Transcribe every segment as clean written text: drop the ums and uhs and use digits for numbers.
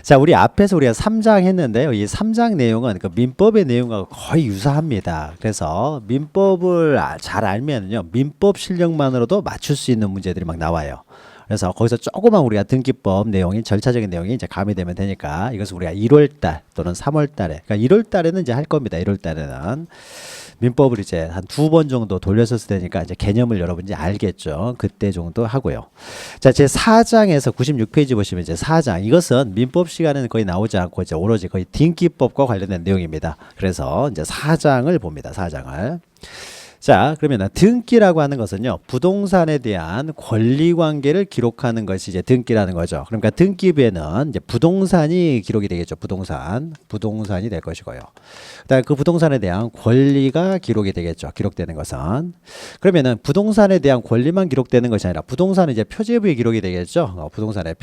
자, 우리 앞에서 우리가 3장 했는데요. 이 3장 내용은 그 민법의 내용과 거의 유사합니다. 그래서 민법을 잘 알면요. 민법 실력만으로도 맞출 수 있는 문제들이 막 나와요. 그래서 거기서 조그만 우리가 등기법 내용이 절차적인 내용이 이제 가미되면 되니까 이것을 우리가 1월 달 또는 3월 달에 그러니까 1월 달에는 이제 할 겁니다. 1월 달에는 민법을 이제 한 2번 정도 돌렸었을 테니까 이제 개념을 여러분이 알겠죠. 그때 정도 하고요. 자, 제 4장에서 96페이지 보시면 이제 4장 이것은 민법 시간에는 거의 나오지 않고 이제 오로지 거의 등기법과 관련된 내용입니다. 그래서 이제 4장을 봅니다. 4장을. 자, 그러면 등기라고 하는 것은요, 부동산에 대한 권리 관계를 기록하는 것이 이제 등기라는 거죠. 그러니까 등기부에는 이제 부동산이 기록이 되겠죠. 부동산이 될 것이고요. 그다음에 그 부동산에 대한 권리가 기록이 되겠죠. 기록되는 것은. 그러면은 부동산에 대한 권리만 기록되는 것이 아니라 부동산은 이제 표제부에 기록이 되겠죠. 부동산의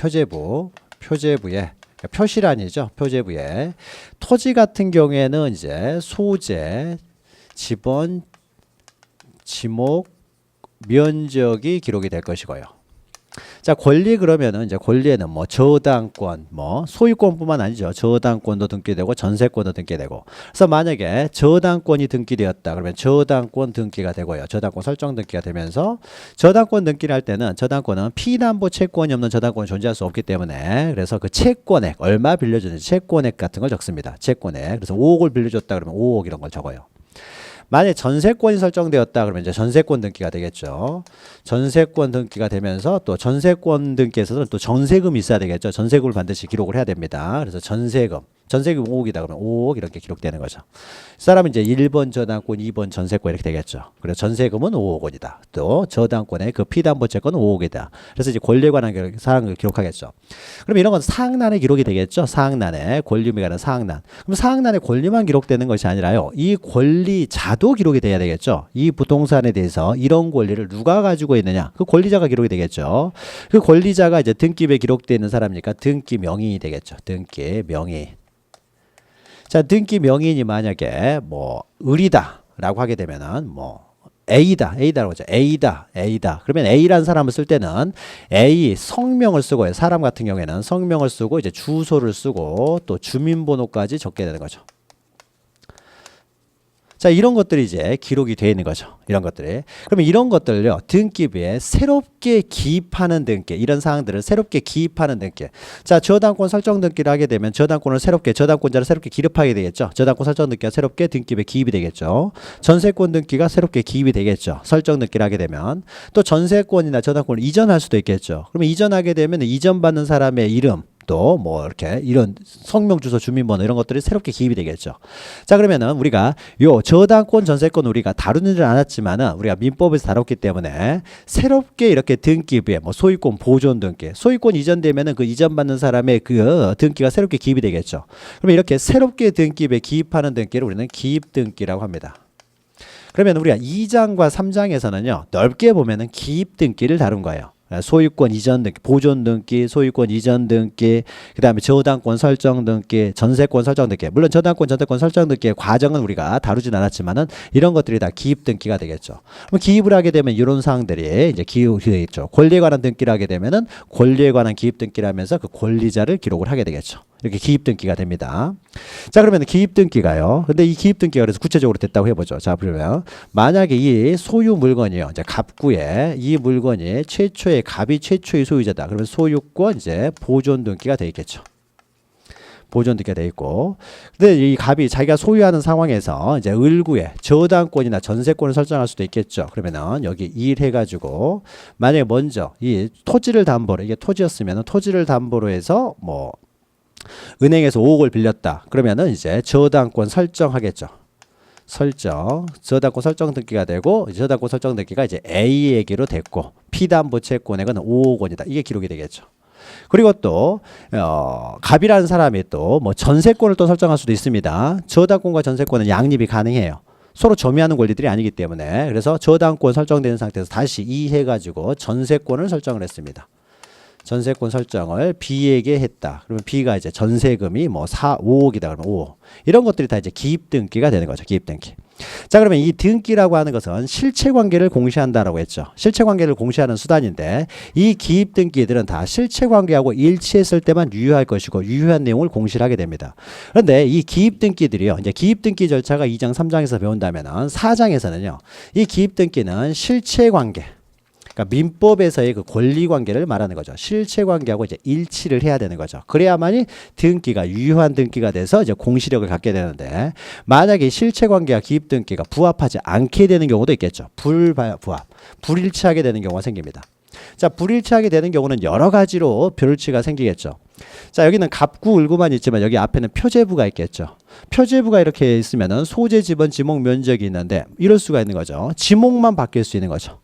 표제부에 표시란이죠. 표제부에 토지 같은 경우에는 이제 소재, 지번, 지목, 면적이 기록이 될 것이고요. 자, 권리 그러면은 이제 권리에는 뭐 저당권, 뭐 소유권뿐만 아니죠. 저당권도 등기되고 전세권도 등기되고. 그래서 만약에 저당권이 등기되었다 그러면 저당권 등기가 되고요. 저당권 설정 등기가 되면서 저당권 등기를 할 때는 저당권은 피담보 채권이 없는 저당권이 존재할 수 없기 때문에 그래서 그 채권액 얼마 빌려주는지 채권액 같은 걸 적습니다. 채권액. 그래서 5억을 빌려줬다 그러면 5억 이런 걸 적어요. 만약에 전세권이 설정되었다 그러면 이제 전세권 등기가 되겠죠. 전세권 등기가 되면서 또 전세권 등기에서는 또 전세금이 있어야 되겠죠. 전세금을 반드시 기록을 해야 됩니다. 그래서 전세금 5억이다 그러면 5억 이렇게 기록되는 거죠. 이 사람은 이제 1번 저당권, 2번 전세권 이렇게 되겠죠. 그래서 전세금은 5억 원이다. 또 저당권의 그 피담보 채권은 5억이다. 그래서 이제 권리에 관한 사항을 기록하겠죠. 그럼 이런 건 사항란에 기록이 되겠죠. 사항란에 권리에 관한 사항란. 그럼 사항란에 권리만 기록되는 것이 아니라요. 이 권리자도 기록이 돼야 되겠죠. 이 부동산에 대해서 이런 권리를 누가 가지고 있느냐. 그 권리자가 기록이 되겠죠. 그 권리자가 이제 등기부에 기록되어 있는 사람이니까 등기 명의인이 되겠죠. 등기 명의인. 자, 등기 명의인이 만약에 뭐 을이다라고 하게 되면은 뭐 A다라고 하죠. A다. 그러면 A라는 사람을 쓸 때는 A 성명을 쓰고요. 사람 같은 경우에는 성명을 쓰고 이제 주소를 쓰고 또 주민번호까지 적게 되는 거죠. 자, 이런 것들이 이제 기록이 되어 있는 거죠. 이런 것들이. 그러면 이런 것들을요, 등기부에 새롭게 기입하는 등기, 이런 사항들을 새롭게 기입하는 등기. 자, 저당권 설정 등기를 하게 되면 저당권자를 새롭게 기입하게 되겠죠. 저당권 설정 등기가 새롭게 등기부에 기입이 되겠죠. 전세권 등기가 새롭게 기입이 되겠죠. 설정 등기를 하게 되면. 또 전세권이나 저당권을 이전할 수도 있겠죠. 그러면 이전하게 되면 이전받는 사람의 이름, 또 뭐 이렇게 이런 성명 주소 주민번호 이런 것들이 새롭게 기입이 되겠죠. 자, 그러면은 우리가 요 저당권 전세권 우리가 다루지는 않았지만은 우리가 민법에서 다뤘기 때문에 새롭게 이렇게 등기부에 뭐 소유권 보존 등기, 소유권 이전되면은 그 이전받는 사람의 그 등기가 새롭게 기입이 되겠죠. 그러면 이렇게 새롭게 등기부에 기입하는 등기를 우리는 기입 등기라고 합니다. 그러면 우리가 2장과 3장에서는요 넓게 보면은 기입 등기를 다룬 거예요. 소유권 이전 등기, 보존 등기, 소유권 이전 등기, 그 다음에 저당권 설정 등기, 전세권 설정 등기. 물론 저당권, 전세권 설정 등기의 과정은 우리가 다루진 않았지만은 이런 것들이 다 기입 등기가 되겠죠. 그럼 기입을 하게 되면 이런 사항들이 이제 기입이 있죠. 권리에 관한 등기를 하게 되면은 권리에 관한 기입 등기를 하면서 그 권리자를 기록을 하게 되겠죠. 이렇게 기입 등기가 됩니다. 자, 그러면 기입 등기가요. 근데 이 기입 등기가 그래서 구체적으로 됐다고 해보죠. 자, 그러면 만약에 이 소유 물건이요. 이제 갑구에 이 물건이 갑이 최초의 소유자다. 그러면 소유권 이제 보존 등기가 돼 있겠죠. 보존 등기가 돼 있고. 근데 이 갑이 자기가 소유하는 상황에서 이제 을구에 저당권이나 전세권을 설정할 수도 있겠죠. 그러면은 여기 1 해가지고 만약에 먼저 이 토지를 담보로 이게 토지였으면 토지를 담보로 해서 뭐 은행에서 5억을 빌렸다. 그러면은 이제 저당권 설정하겠죠. 저당권 설정 등기가 되고 저당권 설정 등기가 이제 A에게로 됐고 피담보 채권액은 5억 원이다. 이게 기록이 되겠죠. 그리고 또 갑이라는 사람이 또 뭐 전세권을 또 설정할 수도 있습니다. 저당권과 전세권은 양립이 가능해요. 서로 점유하는 권리들이 아니기 때문에 그래서 저당권 설정되는 상태에서 다시 이해가지고 전세권을 설정을 했습니다. 전세권 설정을 B에게 했다. 그러면 B가 이제 전세금이 뭐 5억이다. 그러면 5억. 이런 것들이 다 이제 기입 등기가 되는 거죠. 기입 등기. 자, 그러면 이 등기라고 하는 것은 실체관계를 공시한다라고 했죠. 실체관계를 공시하는 수단인데 이 기입등기들은 다 실체관계하고 일치했을 때만 유효할 것이고 유효한 내용을 공시를 하게 됩니다. 그런데 이 기입등기들이요. 이제 기입등기 절차가 2장, 3장에서 배운다면은 4장에서는요. 이 기입등기는 실체관계 그러니까 민법에서의 그 권리관계를 말하는 거죠. 실체관계하고 이제 일치를 해야 되는 거죠. 그래야만이 등기가 유효한 등기가 돼서 이제 공시력을 갖게 되는데 만약에 실체관계와 기입등기가 부합하지 않게 되는 경우도 있겠죠. 부합, 불일치하게 되는 경우가 생깁니다. 자, 불일치하게 되는 경우는 여러 가지로 불일치가 생기겠죠. 자, 여기는 갑구, 을구만 있지만 여기 앞에는 표제부가 있겠죠. 표제부가 이렇게 있으면은 소재, 지번, 지목, 면적이 있는데 이럴 수가 있는 거죠. 지목만 바뀔 수 있는 거죠.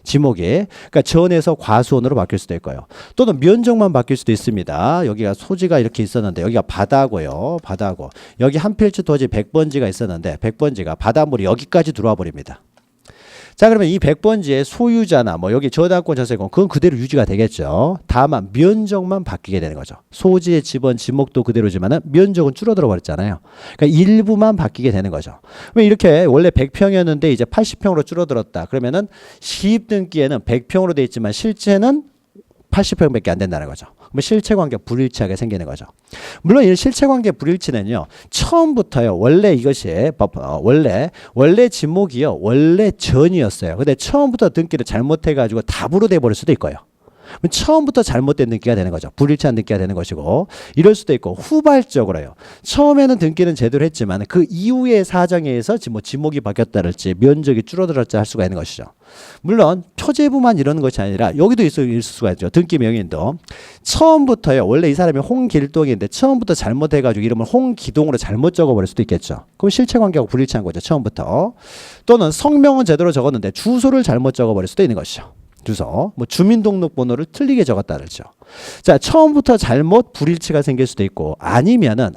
지목이 그러니까 전에서 과수원으로 바뀔 수도 있고요. 또는 면적만 바뀔 수도 있습니다. 여기가 소지가 이렇게 있었는데 여기가 바다고요. 바다고 여기 한 필지 토지 100번지가 있었는데 100번지가 바닷물이 여기까지 들어와 버립니다. 자, 그러면 이 100번지의 소유자나 뭐 여기 저당권 전세권 그건 그대로 유지가 되겠죠. 다만 면적만 바뀌게 되는 거죠. 소지의 지번 지목도 그대로지만은 면적은 줄어들어 버렸잖아요. 그러니까 일부만 바뀌게 되는 거죠. 그러면 이렇게 원래 100평이었는데 이제 80평으로 줄어들었다. 그러면은 시입등기에는 100평으로 돼 있지만 실제는 80평밖에 안 된다는 거죠. 그럼 실체관계 불일치하게 생기는 거죠. 물론 이 실체관계 불일치는요. 처음부터요. 원래 이것이 원래 지목이요. 원래 전이었어요. 근데 처음부터 등기를 잘못해가지고 답으로 돼버릴 수도 있고요. 처음부터 잘못된 등기가 되는 거죠. 불일치한 등기가 되는 것이고 이럴 수도 있고 후발적으로요. 처음에는 등기는 제대로 했지만 그 이후의 사정에 의해서 뭐 지목이 바뀌었다랄지 면적이 줄어들었지 할 수가 있는 것이죠. 물론 표제부만 이러는 것이 아니라 여기도 있을 수가 있죠. 등기 명인도 처음부터요. 원래 이 사람이 홍길동인데 처음부터 잘못해가지고 이름을 홍기동으로 잘못 적어버릴 수도 있겠죠. 그럼 실체관계하고 불일치한 거죠. 처음부터. 또는 성명은 제대로 적었는데 주소를 잘못 적어버릴 수도 있는 것이죠. 주소, 뭐 주민등록번호를 틀리게 적었다르죠. 자, 처음부터 잘못 불일치가 생길 수도 있고 아니면은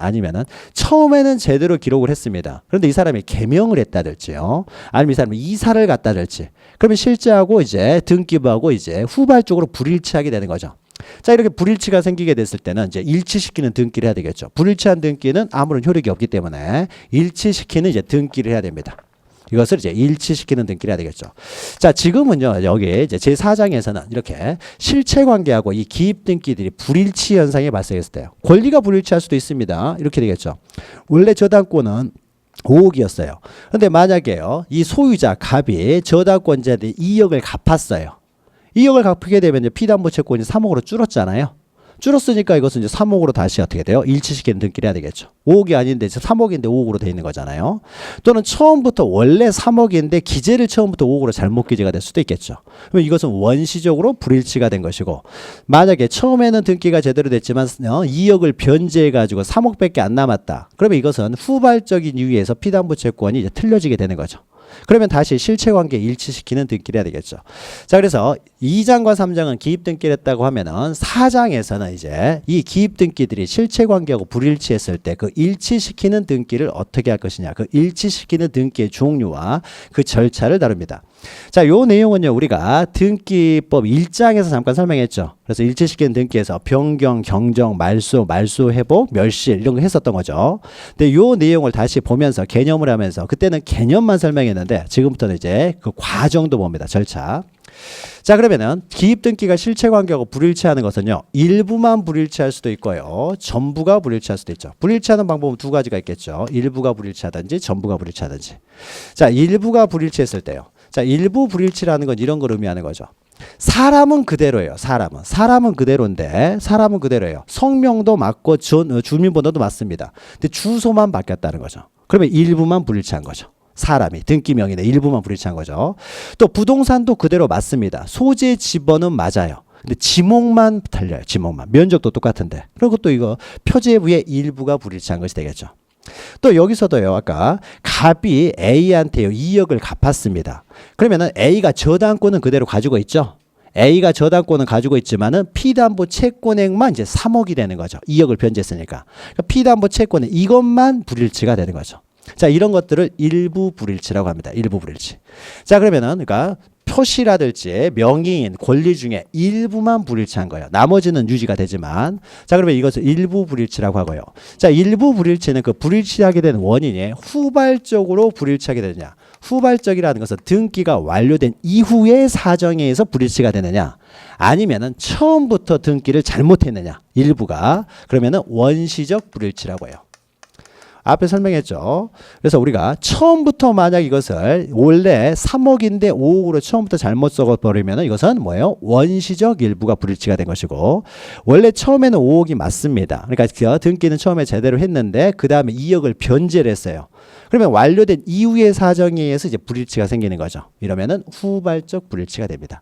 처음에는 제대로 기록을 했습니다. 그런데 이 사람이 개명을 했다든지요. 아니면 이 사람이 이사를 갔다든지. 그러면 실제하고 이제 등기부하고 이제 후발적으로 불일치하게 되는 거죠. 자, 이렇게 불일치가 생기게 됐을 때는 이제 일치시키는 등기를 해야 되겠죠. 불일치한 등기는 아무런 효력이 없기 때문에 일치시키는 이제 등기를 해야 됩니다. 이것을 이제 일치시키는 등기를 해야 되겠죠. 자, 지금은요, 여기 이제 제4장에서는 이렇게 실체관계하고 이 기입등기들이 불일치 현상이 발생했을 때요. 권리가 불일치할 수도 있습니다. 이렇게 되겠죠. 원래 저당권은 5억이었어요. 근데 만약에요, 이 소유자 갑이 저당권자한테 2억을 갚았어요. 2억을 갚게 되면 피담보 채권이 3억으로 줄었잖아요. 줄었으니까 이것은 이제 3억으로 다시 어떻게 돼요? 일치시키는 등기를 해야 되겠죠. 5억이 아닌데 3억인데 5억으로 돼 있는 거잖아요. 또는 처음부터 원래 3억인데 기재를 처음부터 5억으로 잘못 기재가 될 수도 있겠죠. 그러면 이것은 원시적으로 불일치가 된 것이고 만약에 처음에는 등기가 제대로 됐지만 2억을 변제해 가지고 3억밖에 안 남았다. 그러면 이것은 후발적인 이유에서 피담보 채권이 이제 틀려지게 되는 거죠. 그러면 다시 실체관계 일치시키는 등기를 해야 되겠죠. 자, 그래서 2장과 3장은 기입등기를 했다고 하면은 4장에서는 이제 이 기입등기들이 실체관계하고 불일치했을 때 그 일치시키는 등기를 어떻게 할 것이냐. 그 일치시키는 등기의 종류와 그 절차를 다룹니다. 자, 요 내용은요, 우리가 등기법 1장에서 잠깐 설명했죠. 그래서 일치시키는 등기에서 변경, 경정, 말소, 회복, 멸실 이런 거 했었던 거죠. 근데 요 내용을 다시 보면서 개념을 하면서 그때는 개념만 설명했는데 지금부터는 이제 그 과정도 봅니다. 절차. 자, 그러면은 기입등기가 실체관계하고 불일치하는 것은요, 일부만 불일치할 수도 있고요, 전부가 불일치할 수도 있죠. 불일치하는 방법은 두 가지가 있겠죠. 일부가 불일치하든지 전부가 불일치하든지. 자, 일부가 불일치했을 때요. 자, 일부 불일치라는 건 이런 걸 의미하는 거죠. 사람은 그대로예요. 사람은 그대로인데 사람은 그대로예요. 성명도 맞고 주민번호도 맞습니다. 근데 주소만 바뀌었다는 거죠. 그러면 일부만 불일치한 거죠. 사람이 등기명의의 일부만 불일치한 거죠. 또 부동산도 그대로 맞습니다. 소재 지번은 맞아요. 근데 지목만 달려요. 지목만. 면적도 똑같은데. 그리고 또 이거 표제부의 일부가 불일치한 것이 되겠죠. 또 여기서도요. 아까 갑이 A한테요 2억을 갚았습니다. 그러면은 A가 저당권은 그대로 가지고 있죠. A가 저당권은 가지고 있지만은 피담보 채권액만 이제 3억이 되는 거죠. 2억을 변제했으니까. 그러니까 피담보 채권은 이것만 불일치가 되는 거죠. 자, 이런 것들을 일부 불일치라고 합니다. 일부 불일치. 자, 그러면은 그러니까 표시라든지 명의인, 권리 중에 일부만 불일치한 거예요. 나머지는 유지가 되지만. 자, 그러면 이것을 일부 불일치라고 하고요. 자, 일부 불일치는 그 불일치하게 된 원인이 후발적으로 불일치하게 되느냐. 후발적이라는 것은 등기가 완료된 이후의 사정에 의해서 불일치가 되느냐. 아니면은 처음부터 등기를 잘못했느냐. 일부가. 그러면은 원시적 불일치라고 해요. 앞에 설명했죠. 그래서 우리가 처음부터 만약 이것을 원래 3억인데 5억으로 처음부터 잘못 써버리면 이것은 뭐예요? 원시적 일부가 불일치가 된 것이고, 원래 처음에는 5억이 맞습니다. 그러니까 그 등기는 처음에 제대로 했는데 그 다음에 2억을 변제를 했어요. 그러면 완료된 이후의 사정에 의해서 이제 불일치가 생기는 거죠. 이러면은 후발적 불일치가 됩니다.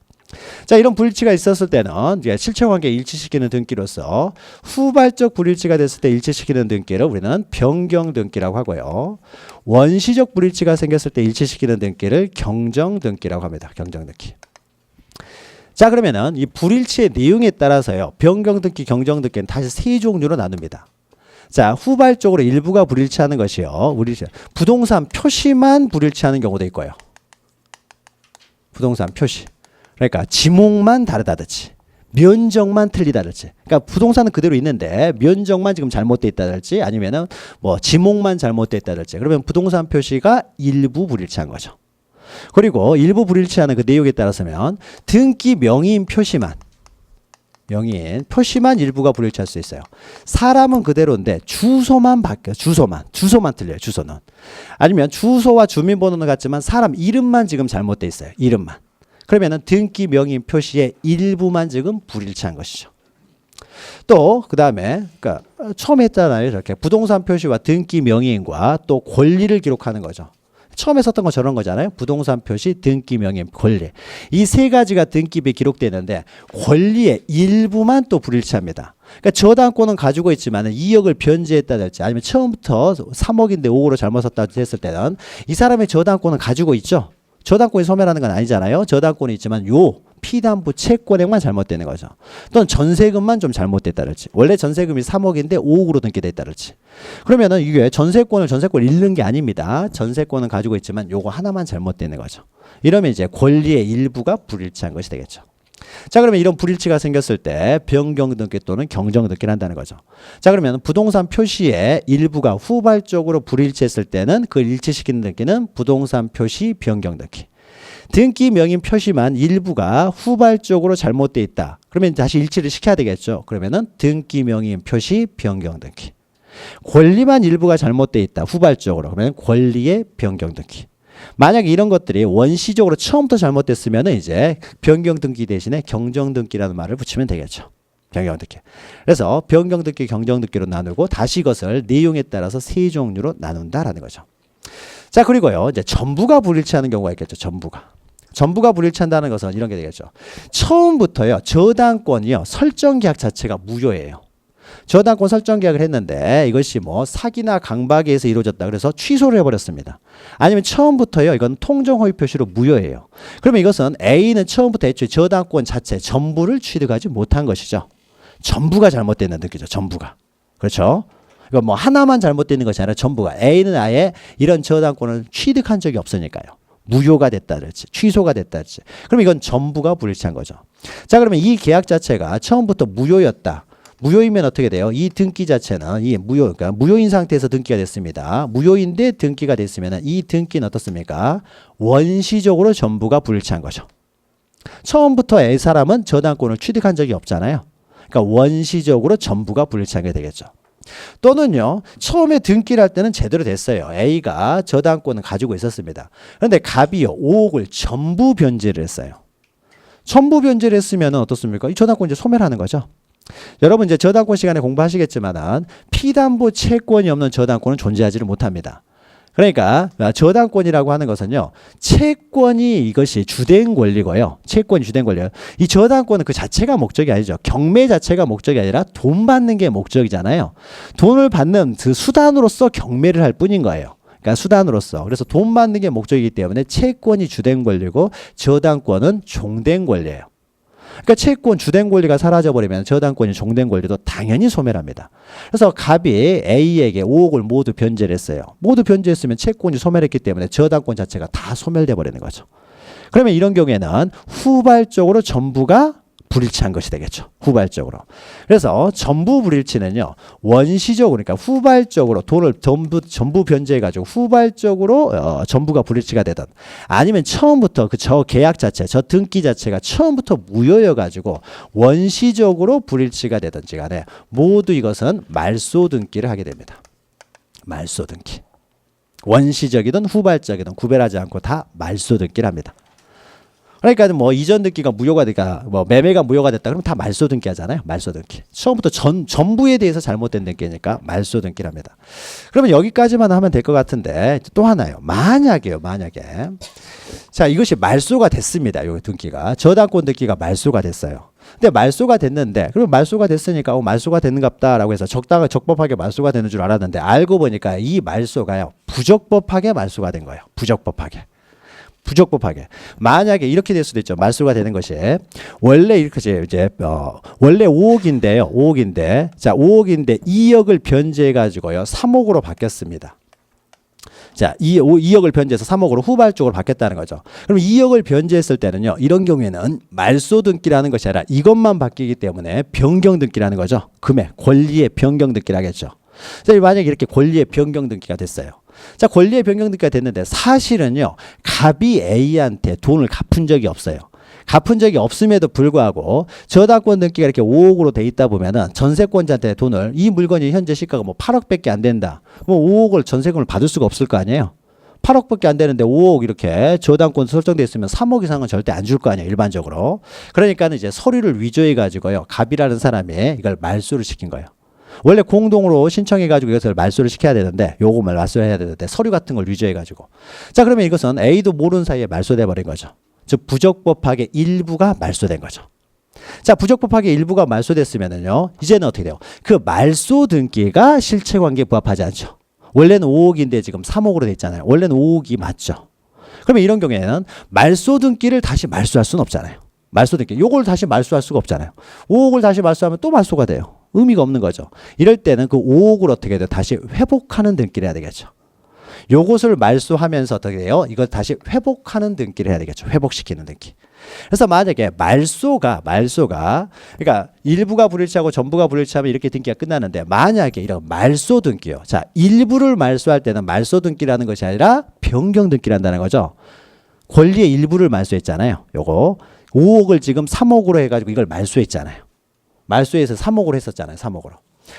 자, 이런 불일치가 있었을 때는 이제 실체관계 일치시키는 등기로서 후발적 불일치가 됐을 때 일치시키는 등기를 우리는 변경 등기라고 하고요. 원시적 불일치가 생겼을 때 일치시키는 등기를 경정 등기라고 합니다. 경정 등기. 자, 그러면은 이 불일치의 내용에 따라서요. 변경 등기, 경정 등기는 다시 세 종류로 나눕니다. 자, 후발적으로 일부가 불일치하는 것이요. 부동산 표시만 불일치하는 경우도 있고요. 부동산 표시. 그러니까 지목만 다르다든지 면적만 틀리다든지, 그러니까 부동산은 그대로 있는데 면적만 지금 잘못돼 있다든지 아니면은 뭐 지목만 잘못돼 있다든지, 그러면 부동산 표시가 일부 불일치한 거죠. 그리고 일부 불일치하는 그 내용에 따라서면 등기 명의인 표시만, 명의인 표시만 일부가 불일치할 수 있어요. 사람은 그대로인데 주소만 바뀌어요. 주소만 틀려요. 주소는. 아니면 주소와 주민번호는 같지만 사람 이름만 지금 잘못돼 있어요. 이름만. 그러면은 등기 명의인 표시의 일부만 지금 불일치한 것이죠. 또 그다음에 그러니까 처음 했잖아요. 이렇게 부동산 표시와 등기 명의인과 또 권리를 기록하는 거죠. 처음에 썼던 거 저런 거잖아요. 부동산 표시, 등기 명의인, 권리. 이 세 가지가 등기부에 기록되는데 권리의 일부만 또 불일치합니다. 그러니까 저당권은 가지고 있지만 2억을 변제했다든지 아니면 처음부터 3억인데 5억으로 잘못 썼다든지 했을 때는 이 사람의 저당권은 가지고 있죠. 저당권이 소멸하는 건 아니잖아요. 저당권이 있지만 요 피담보 채권액만 잘못되는 거죠. 또는 전세금만 좀 잘못됐다랄지. 원래 전세금이 3억인데 5억으로 등기됐다랄지. 그러면은 이게 전세권을 잃는 게 아닙니다. 전세권은 가지고 있지만 요거 하나만 잘못되는 거죠. 이러면 이제 권리의 일부가 불일치한 것이 되겠죠. 자, 그러면 이런 불일치가 생겼을 때 변경 등기 또는 경정 등기를 한다는 거죠. 자, 그러면 부동산 표시의 일부가 후발적으로 불일치했을 때는 그걸 일치시키는 등기는 부동산 표시 변경 등기. 등기 명의인 표시만 일부가 후발적으로 잘못되어 있다. 그러면 다시 일치를 시켜야 되겠죠. 그러면은 등기 명의인 표시 변경 등기. 권리만 일부가 잘못되어 있다. 후발적으로. 그러면 권리의 변경 등기. 만약에 이런 것들이 원시적으로 처음부터 잘못됐으면 이제 변경 등기 대신에 경정 등기라는 말을 붙이면 되겠죠. 변경 등기. 그래서 변경 등기, 경정 등기로 나누고 다시 이것을 내용에 따라서 세 종류로 나눈다라는 거죠. 자, 그리고요. 이제 전부가 불일치하는 경우가 있겠죠. 전부가 불일치한다는 것은 이런 게 되겠죠. 처음부터요. 저당권이요. 설정 계약 자체가 무효예요. 저당권 설정 계약을 했는데 이것이 뭐 사기나 강박에 의해서 이루어졌다. 그래서 취소를 해버렸습니다. 아니면 처음부터요. 이건 통정허위 표시로 무효예요. 그러면 이것은 A는 처음부터 애초에 저당권 자체 전부를 취득하지 못한 것이죠. 전부가 잘못되는 느낌이죠. 전부가. 그렇죠? 이거 뭐 하나만 잘못되는 것이 아니라 전부가. A는 아예 이런 저당권을 취득한 적이 없으니까요. 무효가 됐다든지 취소가 됐다든지. 그럼 이건 전부가 불일치한 거죠. 자, 그러면 이 계약 자체가 처음부터 무효였다. 무효이면 어떻게 돼요? 이 등기 자체는 이 그러니까 무효인 상태에서 등기가 됐습니다. 무효인데 등기가 됐으면 이 등기는 어떻습니까? 원시적으로 전부가 불일치한 거죠. 처음부터 A 사람은 저당권을 취득한 적이 없잖아요. 그러니까 원시적으로 전부가 불일치하게 되겠죠. 또는요, 처음에 등기를 할 때는 제대로 됐어요. A가 저당권을 가지고 있었습니다. 그런데 갑이요, 5억을 전부 변제를 했어요. 전부 변제를 했으면 어떻습니까? 이 저당권 이제 소멸하는 거죠. 여러분 이제 저당권 시간에 공부하시겠지만은 피담보 채권이 없는 저당권은 존재하지를 못합니다. 그러니까 저당권이라고 하는 것은요, 채권이 이것이 주된 권리고요. 채권이 주된 권리예요. 이 저당권은 그 자체가 목적이 아니죠. 경매 자체가 목적이 아니라 돈 받는 게 목적이잖아요. 돈을 받는 그 수단으로서 경매를 할 뿐인 거예요. 그러니까 수단으로서. 그래서 돈 받는 게 목적이기 때문에 채권이 주된 권리고 저당권은 종된 권리예요. 그러니까 채권 주된 권리가 사라져버리면 저당권이 종된 권리도 당연히 소멸합니다. 그래서 갑이 A에게 5억을 모두 변제를 했어요. 모두 변제했으면 채권이 소멸했기 때문에 저당권 자체가 다 소멸돼 버리는 거죠. 그러면 이런 경우에는 후발적으로 전부가 불일치한 것이 되겠죠. 후발적으로. 그래서 전부 불일치는요. 원시적으로 그러니까 후발적으로 돈을 전부 변제해가지고 후발적으로 전부가 불일치가 되든 아니면 처음부터 저 계약 자체 저 등기 자체가 처음부터 무효여가지고 원시적으로 불일치가 되든지 간에 모두 이것은 말소 등기를 하게 됩니다. 말소 등기. 원시적이든 후발적이든 구별하지 않고 다 말소 등기를 합니다. 그러니까 뭐 이전 등기가 무효가 되니까 뭐 매매가 무효가 됐다 그러면 다 말소 등기 하잖아요. 말소 등기. 처음부터 전부에 대해서 잘못된 등기니까 말소 등기를 합니다. 그러면 여기까지만 하면 될 것 같은데 또 하나요. 만약에 자 이것이 말소가 됐습니다. 요 등기가 저당권 등기가 말소가 됐어요. 근데 말소가 됐는데 그럼 말소가 됐으니까 말소가 됐는갑다라고 해서 적법하게 말소가 되는 줄 알았는데 알고 보니까 이 말소가요. 부적법하게 말소가 된 거예요. 부적법하게. 만약에 이렇게 될 수도 있죠. 말소가 되는 것이 원래 이렇게 이제 원래 5억인데요. 5억인데 자 5억인데 2억을 변제해 가지고요 3억으로 바뀌었습니다. 자 2억을 변제해서 3억으로 후발적으로 바뀌었다는 거죠. 그럼 2억을 변제했을 때는요. 이런 경우에는 말소 등기라는 것이 아니라 이것만 바뀌기 때문에 변경 등기라는 거죠. 금액 권리의 변경 등기를 하겠죠. 자 만약에 이렇게 권리의 변경 등기가 됐어요. 자 권리의 변경 등기가 됐는데 사실은요 갑이 A한테 돈을 갚은 적이 없어요. 갚은 적이 없음에도 불구하고 저당권 등기가 이렇게 5억으로 돼 있다 보면은 전세권자한테 돈을 이 물건이 현재 시가가 뭐 8억밖에 안 된다. 뭐 5억을 전세금을 받을 수가 없을 거 아니에요. 8억밖에 안 되는데 5억 이렇게 저당권 설정돼 있으면 3억 이상은 절대 안 줄 거 아니에요. 일반적으로. 그러니까는 이제 서류를 위조해 가지고요 갑이라는 사람이 이걸 말소를 시킨 거예요. 원래 공동으로 신청해가지고 이것을 말소를 시켜야 되는데 요금을 말소해야 되는데 서류 같은 걸 위조해가지고 자 그러면 이것은 A도 모르는 사이에 말소돼 버린 거죠. 즉 부적법하게 일부가 말소된 거죠. 자 부적법하게 일부가 말소됐으면은요 이제는 어떻게 돼요? 그 말소 등기가 실체관계에 부합하지 않죠. 원래는 5억인데 지금 3억으로 돼 있잖아요. 원래는 5억이 맞죠. 그러면 이런 경우에는 말소 등기를 다시 말소할 수는 없잖아요. 말소 등기 요걸 다시 말소할 수가 없잖아요. 5억을 다시 말소하면 또 말소가 돼요. 의미가 없는 거죠. 이럴 때는 그 5억을 어떻게 해야 돼요? 다시 회복하는 등기를 해야 되겠죠. 요것을 말소하면서 어떻게 돼요? 이걸 다시 회복하는 등기를 해야 되겠죠. 회복시키는 등기. 그래서 만약에 말소가 그러니까 일부가 불일치하고 전부가 불일치하면 이렇게 등기가 끝나는데 만약에 이런 말소 등기요. 자, 일부를 말소할 때는 말소 등기라는 것이 아니라 변경 등기를 한다는 거죠. 권리의 일부를 말소했잖아요. 요거 5억을 지금 3억으로 해가지고 이걸 말소했잖아요. 말소해서 3억으로 했었잖아요. 3억으로.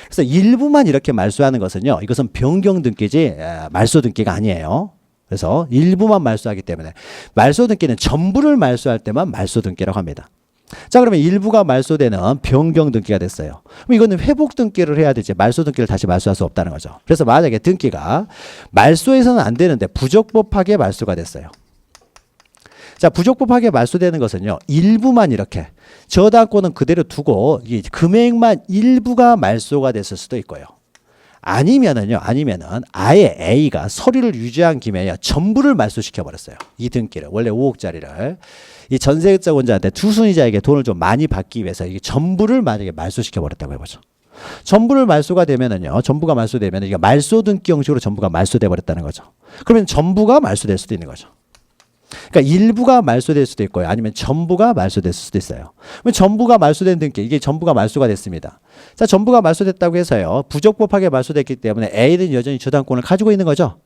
그래서 일부만 이렇게 말소하는 것은요. 이것은 변경 등기지 말소 등기가 아니에요. 그래서 일부만 말소하기 때문에 말소 등기는 전부를 말소할 때만 말소 등기라고 합니다. 자 그러면 일부가 말소되는 변경 등기가 됐어요. 그럼 이거는 회복 등기를 해야 되지 말소 등기를 다시 말소할 수 없다는 거죠. 그래서 만약에 등기가 말소해서는 안 되는데 부적법하게 말소가 됐어요. 자 부적법하게 말소되는 것은요. 일부만 이렇게 저당권은 그대로 두고 이 금액만 일부가 말소가 됐을 수도 있고요. 아니면은 아예 A가 서류를 유지한 김에요. 전부를 말소시켜 버렸어요. 이 등기를 원래 5억짜리를 이 전세자원자한테 투순이자에게 돈을 좀 많이 받기 위해서 이게 전부를 만약에 말소시켜 버렸다고 해보죠. 전부를 말소가 되면은요. 전부가 말소되면 이게 말소 등기 형식으로 전부가 말소돼 버렸다는 거죠. 그러면 전부가 말소될 수도 있는 거죠. 그러니까 일부가 말소될 수도 있고요. 아니면 전부가 말소될 수도 있어요. 그럼 전부가 말소된 등기, 이게 전부가 말소가 됐습니다. 자, 전부가 말소됐다고 해서요. 부적법하게 말소됐기 때문에 A는 여전히 저당권을 가지고 있는 거죠.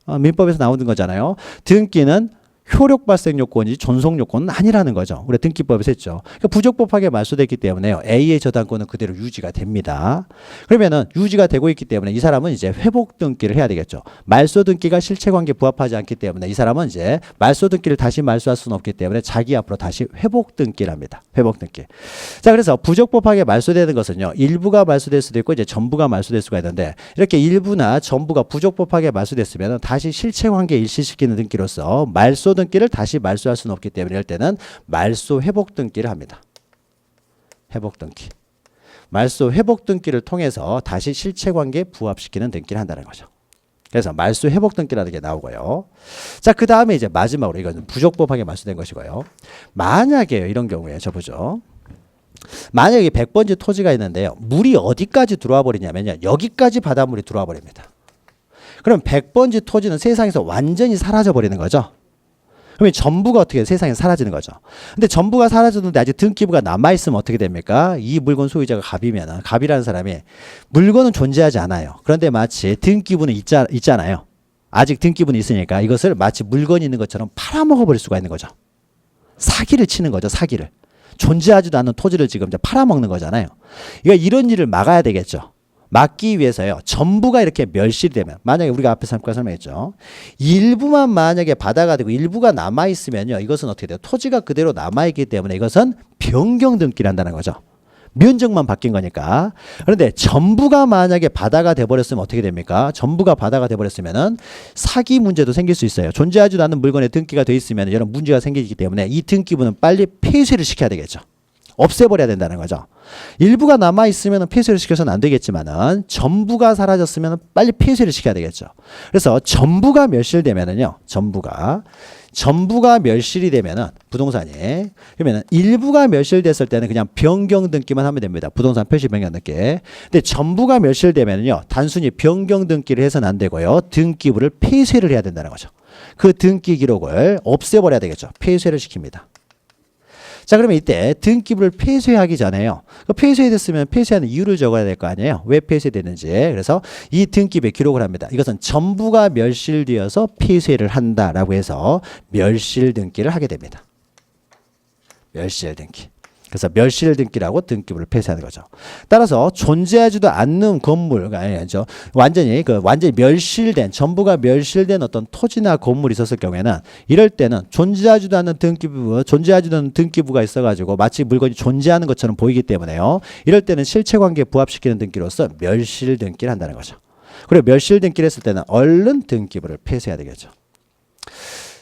민법에서 나오는 거잖아요. 등기는 효력 발생 요건이지 존속 요건은 아니라는 거죠. 우리 등기법에서 했죠. 그러니까 부적법하게 말소됐기 때문에요. A의 저당권은 그대로 유지가 됩니다. 그러면은 유지가 되고 있기 때문에 이 사람은 이제 회복 등기를 해야 되겠죠. 말소 등기가 실체관계에 부합하지 않기 때문에 이 사람은 이제 말소 등기를 다시 말소할 수는 없기 때문에 자기 앞으로 다시 회복 등기를 합니다. 회복 등기. 자, 그래서 부적법하게 말소되는 것은요. 일부가 말소될 수도 있고 이제 전부가 말소될 수가 있는데 이렇게 일부나 전부가 부적법하게 말소됐으면 다시 실체관계 일시시키는 등기로서 말소 등기를 다시 말소할 수는 없기 때문에 이럴 때는 말소 회복 등기를 합니다. 회복 등기. 말소 회복 등기를 통해서 다시 실체관계에 부합시키는 등기를 한다는 거죠. 그래서 말소 회복 등기라는 게 나오고요. 자, 그 다음에 이제 마지막으로 이거는 부적법하게 말소된 것이고요. 만약에 이런 경우에 저 보죠. 만약에 100번지 토지가 있는데요. 물이 어디까지 들어와 버리냐면요. 여기까지 바닷물이 들어와 버립니다. 그럼 100번지 토지는 세상에서 완전히 사라져 버리는 거죠. 그러면 전부가 어떻게 세상에 사라지는 거죠. 근데 전부가 사라졌는데 아직 등기부가 남아있으면 어떻게 됩니까? 이 물건 소유자가 갑이면 갑이라는 사람이 물건은 존재하지 않아요. 그런데 마치 등기부는 있잖아요. 아직 등기부는 있으니까 이것을 마치 물건이 있는 것처럼 팔아먹어버릴 수가 있는 거죠. 사기를 치는 거죠. 사기를. 존재하지도 않는 토지를 지금 이제 팔아먹는 거잖아요. 그러니까 이런 일을 막아야 되겠죠. 막기 위해서요. 전부가 이렇게 멸실이 되면 만약에 우리가 앞에 잠깐 설명했죠. 일부만 만약에 바다가 되고 일부가 남아있으면요. 이것은 어떻게 돼요? 토지가 그대로 남아있기 때문에 이것은 변경 등기를 한다는 거죠. 면적만 바뀐 거니까. 그런데 전부가 만약에 바다가 돼버렸으면 어떻게 됩니까? 전부가 바다가 돼버렸으면은 사기 문제도 생길 수 있어요. 존재하지도 않는 물건에 등기가 돼 있으면 이런 문제가 생기기 때문에 이 등기부는 빨리 폐쇄를 시켜야 되겠죠. 없애버려야 된다는 거죠. 일부가 남아있으면 폐쇄를 시켜서는 안 되겠지만은 전부가 사라졌으면 빨리 폐쇄를 시켜야 되겠죠. 그래서 전부가 멸실되면은요. 전부가 멸실이 되면은 부동산이 그러면은 일부가 멸실됐을 때는 그냥 변경 등기만 하면 됩니다. 부동산 표시 변경 등기. 근데 전부가 멸실되면은요. 단순히 변경 등기를 해서는 안 되고요. 등기부를 폐쇄를 해야 된다는 거죠. 그 등기 기록을 없애버려야 되겠죠. 폐쇄를 시킵니다. 자, 그러면 이때 등기부를 폐쇄하기 전에요. 폐쇄됐으면 폐쇄하는 이유를 적어야 될 거 아니에요. 왜 폐쇄됐는지. 그래서 이 등기부에 기록을 합니다. 이것은 전부가 멸실되어서 폐쇄를 한다라고 해서 멸실 등기를 하게 됩니다. 멸실 등기. 그래서 멸실 등기라고 등기부를 폐쇄하는 거죠. 따라서 존재하지도 않는 건물, 아니죠. 완전히 멸실된, 전부가 멸실된 어떤 토지나 건물이 있었을 경우에는 이럴 때는 존재하지도 않는 등기부가 있어가지고 마치 물건이 존재하는 것처럼 보이기 때문에요. 이럴 때는 실체관계에 부합시키는 등기로서 멸실 등기를 한다는 거죠. 그리고 멸실 등기를 했을 때는 얼른 등기부를 폐쇄해야 되겠죠.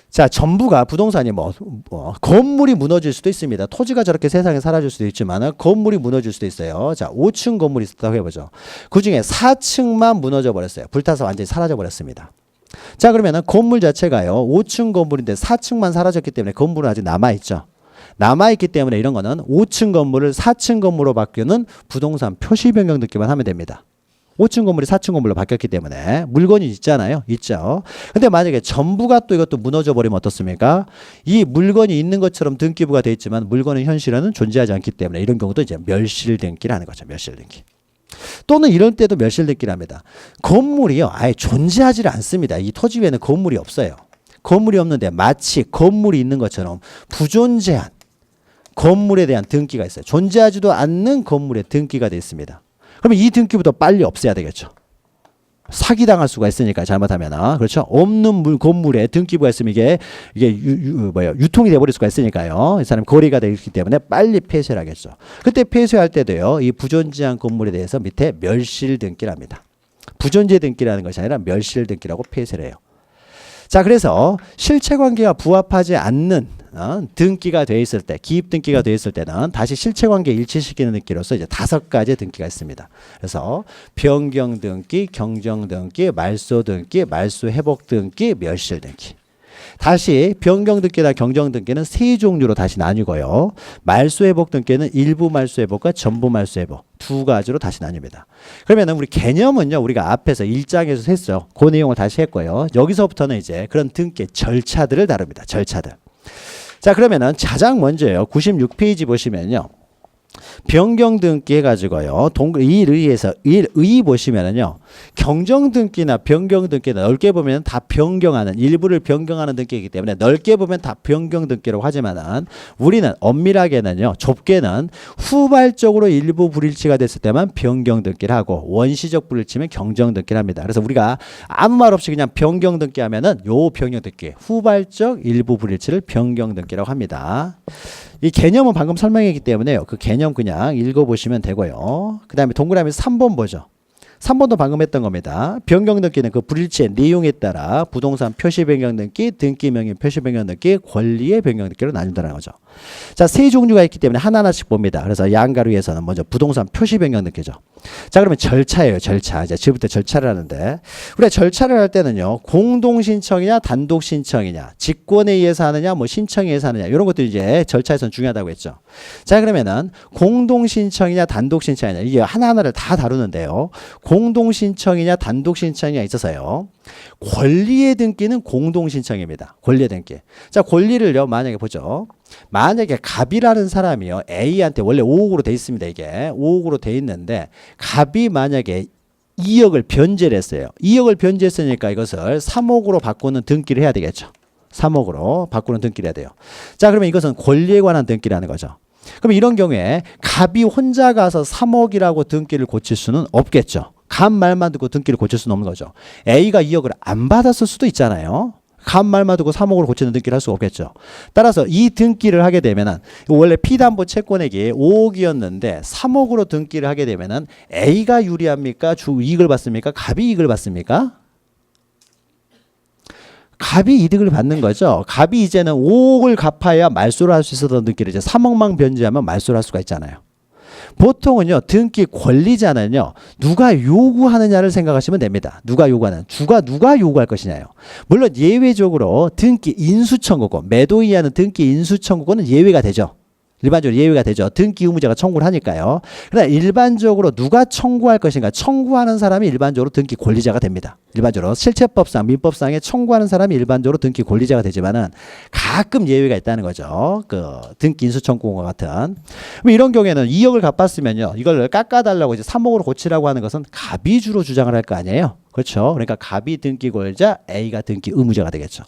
자, 전부가 부동산이 건물이 무너질 수도 있습니다. 토지가 저렇게 세상에 사라질 수도 있지만 건물이 무너질 수도 있어요. 자, 5층 건물이 있었다고 해보죠. 그 중에 4층만 무너져 버렸어요. 불타서 완전히 사라져 버렸습니다. 자, 그러면은 건물 자체가요. 5층 건물인데 4층만 사라졌기 때문에 건물은 아직 남아있죠. 남아있기 때문에 이런 거는 5층 건물을 4층 건물로 바뀌는 부동산 표시 변경 등기만 하면 됩니다. 5층 건물이 4층 건물로 바뀌었기 때문에 물건이 있잖아요. 있죠. 근데 만약에 전부가 또 이것도 무너져 버리면 어떻습니까? 이 물건이 있는 것처럼 등기부가 돼 있지만 물건은 현실에는 존재하지 않기 때문에 이런 경우도 이제 멸실 등기를 하는 거죠. 멸실 등기. 또는 이런 때도 멸실 등기를 합니다. 건물이요. 아예 존재하지를 않습니다. 이 토지 위에는 건물이 없어요. 건물이 없는데 마치 건물이 있는 것처럼 부존재한 건물에 대한 등기가 있어요. 존재하지도 않는 건물에 등기가 돼 있습니다. 그러면 이 등기부터 빨리 없애야 되겠죠. 사기당할 수가 있으니까 잘못하면. 그렇죠. 없는 건물에 등기부가 있으면 이게 유통이 돼버릴 수가 있으니까요. 이 사람 거래가 되기 때문에 빨리 폐쇄를 하겠죠. 그때 폐쇄할 때도요. 이 부존재한 건물에 대해서 밑에 멸실 등기를 합니다. 부존재 등기라는 것이 아니라 멸실 등기라고 폐쇄를 해요. 자, 그래서 실체관계가 부합하지 않는 등기가 돼 있을 때, 기입 등기가 돼 있을 때는 다시 실체관계 일치시키는 등기로서 이제 5가지의 등기가 있습니다. 그래서 변경 등기, 경정 등기, 말소 등기, 말소 회복 등기, 멸실 등기. 다시 변경 등기나 경정 등기는 3종류로 다시 나뉘고요. 말소 회복 등기는 일부 말소 회복과 전부 말소 회복 2가지로 다시 나뉩니다. 그러면 우리 개념은요. 우리가 앞에서 1장에서 했죠. 그 내용을 다시 했고요. 여기서부터는 이제 그런 등기 절차들을 다룹니다. 절차들. 자, 그러면은 가장 먼저요. 96페이지 보시면요. 변경 등기 해가지고요. 일의에서 일의 보시면은요. 경정 등기나 변경 등기나 넓게 보면 다 변경하는 일부를 변경하는 등기이기 때문에 넓게 보면 다 변경 등기라고 하지만은 우리는 엄밀하게는요. 좁게는 후발적으로 일부 불일치가 됐을 때만 변경 등기를 하고 원시적 불일치면 경정 등기를 합니다. 그래서 우리가 아무 말 없이 그냥 변경 등기 하면은 요 변경 등기 후발적 일부 불일치를 변경 등기라고 합니다. 이 개념은 방금 설명했기 때문에요. 그 개념 그냥 읽어보시면 되고요. 그 다음에 동그라미 3번 보죠. 3번도 방금 했던 겁니다. 변경 등기는 그 불일치의 내용에 따라 부동산 표시 변경 등기, 등기 명의 표시 변경 등기, 권리의 변경 등기로 나뉜다는 거죠. 자, 3종류가 있기 때문에 하나하나씩 봅니다. 그래서 양가루에서는 먼저 부동산 표시 변경 등기죠. 자, 그러면 절차예요. 절차. 이제 지금부터 절차를 하는데 우리가 절차를 할 때는요. 공동 신청이냐 단독 신청이냐 직권에 의해서 하느냐 뭐 신청에 의해서 하느냐 이런 것들이 이제 절차에서는 중요하다고 했죠. 자, 그러면은 공동 신청이냐 단독 신청이냐 이게 하나하나를 다 다루는데요. 공동 신청이냐 단독 신청이냐 있어서요. 권리의 등기는 공동신청입니다. 권리의 등기. 자, 권리를요, 만약에 보죠. 만약에 갑이라는 사람이요, A한테 원래 5억으로 돼 있습니다. 이게 5억으로 돼 있는데 갑이 만약에 2억을 변제를 했어요. 2억을 변제했으니까 이것을 3억으로 바꾸는 등기를 해야 되겠죠. 3억으로 바꾸는 등기를 해야 돼요. 자, 그러면 이것은 권리에 관한 등기라는 거죠. 그럼 이런 경우에 갑이 혼자 가서 3억이라고 등기를 고칠 수는 없겠죠. 갑 말만 듣고 등기를 고칠 수는 없는 거죠. A가 2억을 안 받았을 수도 있잖아요. 갑 말만 듣고 3억으로 고치는 등기를 할 수가 없겠죠. 따라서 이 등기를 하게 되면은 원래 피담보 채권액이 5억이었는데 3억으로 등기를 하게 되면은 A가 유리합니까? 주 이익을 받습니까? 갑이 이익을 받습니까? 갑이 이득을 받는 거죠. 갑이 이제는 5억을 갚아야 말소를 할 수 있었던 등기를 이제 3억만 변제하면 말소를 할 수가 있잖아요. 보통은요, 등기 권리자는요, 누가 요구하느냐를 생각하시면 됩니다. 누가 요구하는, 누가 요구할 것이냐요. 물론 예외적으로 등기 인수청구권, 매도인하는 등기 인수청구권은 예외가 되죠. 일반적으로 예외가 되죠. 등기 의무자가 청구를 하니까요. 그러나 일반적으로 누가 청구할 것인가, 청구하는 사람이 일반적으로 등기 권리자가 됩니다. 일반적으로 실체법상, 민법상에 청구하는 사람이 일반적으로 등기 권리자가 되지만은 가끔 예외가 있다는 거죠. 그 등기 인수청구권과 같은. 이런 경우에는 2억을 갚았으면요, 이걸 깎아달라고 이제 3억으로 고치라고 하는 것은 갑이 주로 주장을 할 거 아니에요. 그렇죠. 그러니까 갑이 등기 권리자, A가 등기 의무자가 되겠죠.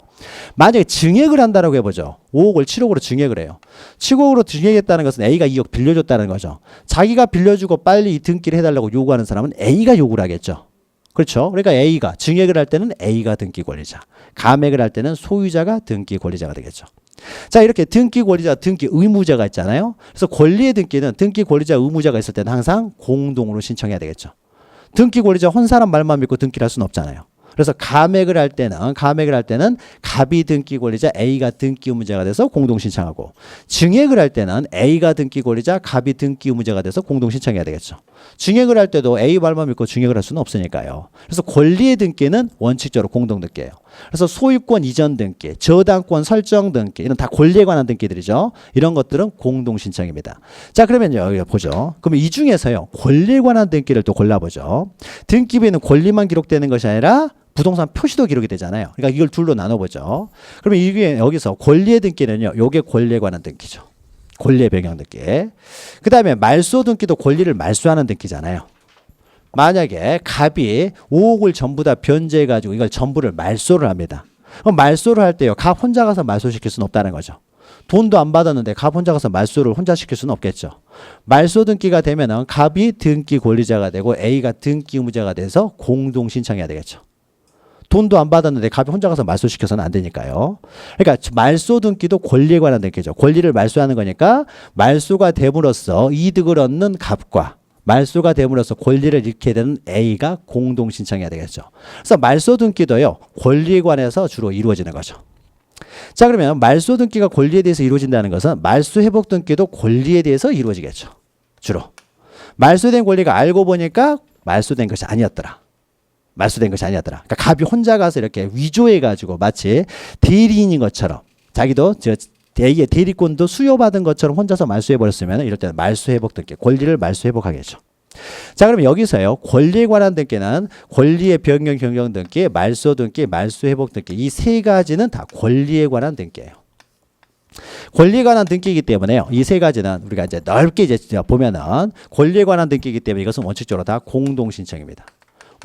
만약에 증액을 한다라고 해보죠. 5억을 7억으로 증액을 해요. 7억으로 증액했다는 것은 A가 2억 빌려줬다는 거죠. 자기가 빌려주고 빨리 이 등기를 해달라고 요구하는 사람은 A가 요구를 하겠죠. 그렇죠. 그러니까 A가 증액을 할 때는 A가 등기 권리자, 감액을 할 때는 소유자가 등기 권리자가 되겠죠. 자, 이렇게 등기 권리자, 등기 의무자가 있잖아요. 그래서 권리의 등기는 등기 권리자, 의무자가 있을 때는 항상 공동으로 신청해야 되겠죠. 등기 권리자 한 사람 말만 믿고 등기를 할 수는 없잖아요. 그래서 감액을 할 때는 갑이 등기 권리자, A가 등기 의무자가 돼서 공동 신청하고, 증액을 할 때는 A가 등기 권리자, 갑이 등기 의무자가 돼서 공동 신청해야 되겠죠. 증액을 할 때도 A 말만 믿고 증액을 할 수는 없으니까요. 그래서 권리의 등기는 원칙적으로 공동 등기예요. 그래서 소유권 이전 등기, 저당권 설정 등기, 이런 다 권리에 관한 등기들이죠. 이런 것들은 공동 신청입니다. 자, 그러면요, 여기 보죠. 그러면 이 중에서요, 권리에 관한 등기를 또 골라보죠. 등기부에는 권리만 기록되는 것이 아니라 부동산 표시도 기록이 되잖아요. 그러니까 이걸 둘로 나눠보죠. 그러면 이게 여기서 권리의 등기는요, 요게 권리에 관한 등기죠. 권리의 변경 등기. 그 다음에 말소 등기도 권리를 말소하는 등기잖아요. 만약에 갑이 5억을 전부 다 변제해가지고 이걸 전부를 말소를 합니다. 그럼 말소를 할 때요, 갑 혼자 가서 말소시킬 수는 없다는 거죠. 돈도 안 받았는데 갑 혼자 가서 말소를 혼자 시킬 수는 없겠죠. 말소 등기가 되면은 갑이 등기 권리자가 되고 A가 등기 의무자가 돼서 공동 신청해야 되겠죠. 돈도 안 받았는데 갑이 혼자 가서 말소시켜서는 안 되니까요. 그러니까 말소 등기도 권리에 관한 등기죠. 권리를 말소하는 거니까 말소가 됨으로써 이득을 얻는 갑과 말소가 됨으로써 권리를 잃게 되는 A가 공동 신청해야 되겠죠. 그래서 말소 등기도요, 권리에 관해서 주로 이루어지는 거죠. 자, 그러면 말소 등기가 권리에 대해서 이루어진다는 것은 말소 회복 등기도 권리에 대해서 이루어지겠죠. 주로. 말소된 권리가 알고 보니까 말소된 것이 아니었더라. 그러니까 갑이 혼자 가서 이렇게 위조해가지고 마치 대리인인 것처럼 자기도 A의 대리권도 수요받은 것처럼 혼자서 말소해버렸으면 이럴 때는 말소회복 등기, 권리를 말소회복하겠죠. 자, 그럼 여기서요, 권리에 관한 등기는 권리의 변경, 경영 등기, 말소 등기, 말소회복 등기, 이 세 가지는 다 권리에 관한 등기예요. 권리에 관한 등기이기 때문에요, 이 세 가지는 우리가 이제 넓게 이제 보면은 권리에 관한 등기이기 때문에 이것은 원칙적으로 다 공동 신청입니다.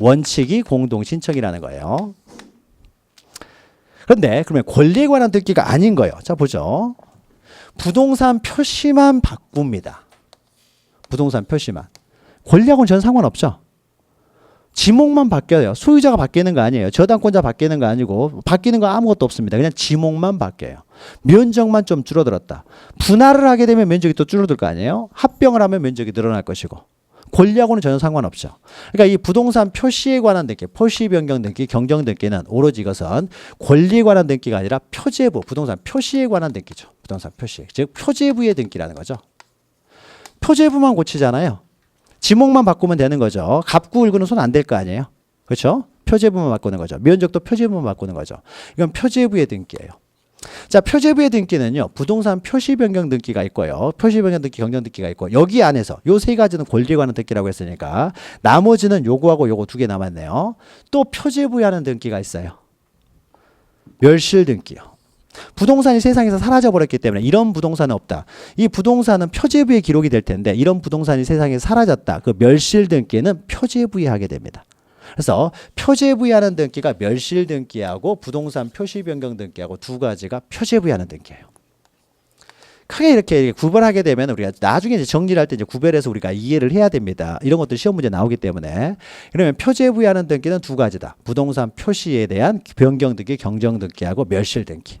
원칙이 공동 신청이라는 거예요. 그런데 그러면 권리에 관한 등기가 아닌 거예요. 자, 보죠. 부동산 표시만 바꿉니다. 부동산 표시만. 권리하고는 전혀 상관없죠. 지목만 바뀌어요. 소유자가 바뀌는 거 아니에요. 저당권자 바뀌는 거 아니고 바뀌는 거 아무것도 없습니다. 그냥 지목만 바뀌어요. 면적만 좀 줄어들었다. 분할을 하게 되면 면적이 또 줄어들 거 아니에요. 합병을 하면 면적이 늘어날 것이고. 권리하고는 전혀 상관없죠. 그러니까 이 부동산 표시에 관한 등기, 표시 변경 등기, 경정 등기는 오로지 이것은 권리에 관한 등기가 아니라 표제부, 부동산 표시에 관한 등기죠. 부동산 표시, 즉 표제부의 등기라는 거죠. 표제부만 고치잖아요. 지목만 바꾸면 되는 거죠. 갑구 을구는 손 안 댈 거 아니에요. 그렇죠? 표제부만 바꾸는 거죠. 면적도 표제부만 바꾸는 거죠. 이건 표제부의 등기예요. 자, 표제부의 등기는요, 부동산 표시 변경 등기가 있고요, 표시 변경 등기, 경정 등기가 있고, 여기 안에서 요 세 가지는 권리에 관한 등기라고 했으니까 나머지는 요거하고 요거 두 개 남았네요. 또 표제부에 하는 등기가 있어요. 멸실 등기요. 부동산이 세상에서 사라져 버렸기 때문에 이런 부동산은 없다. 이 부동산은 표제부에 기록이 될 텐데 이런 부동산이 세상에 사라졌다. 그 멸실 등기는 표제부에 하게 됩니다. 그래서 표제부에 하는 등기가 멸실 등기하고 부동산 표시 변경 등기하고 두 가지가 표제부에 하는 등기예요. 크게 이렇게 구별하게 되면 우리가 나중에 이제 정리를 할 때 이제 구별해서 우리가 이해를 해야 됩니다. 이런 것도 시험 문제 나오기 때문에. 그러면 표제부에 하는 등기는 두 가지다. 부동산 표시에 대한 변경 등기, 경정 등기하고 멸실 등기.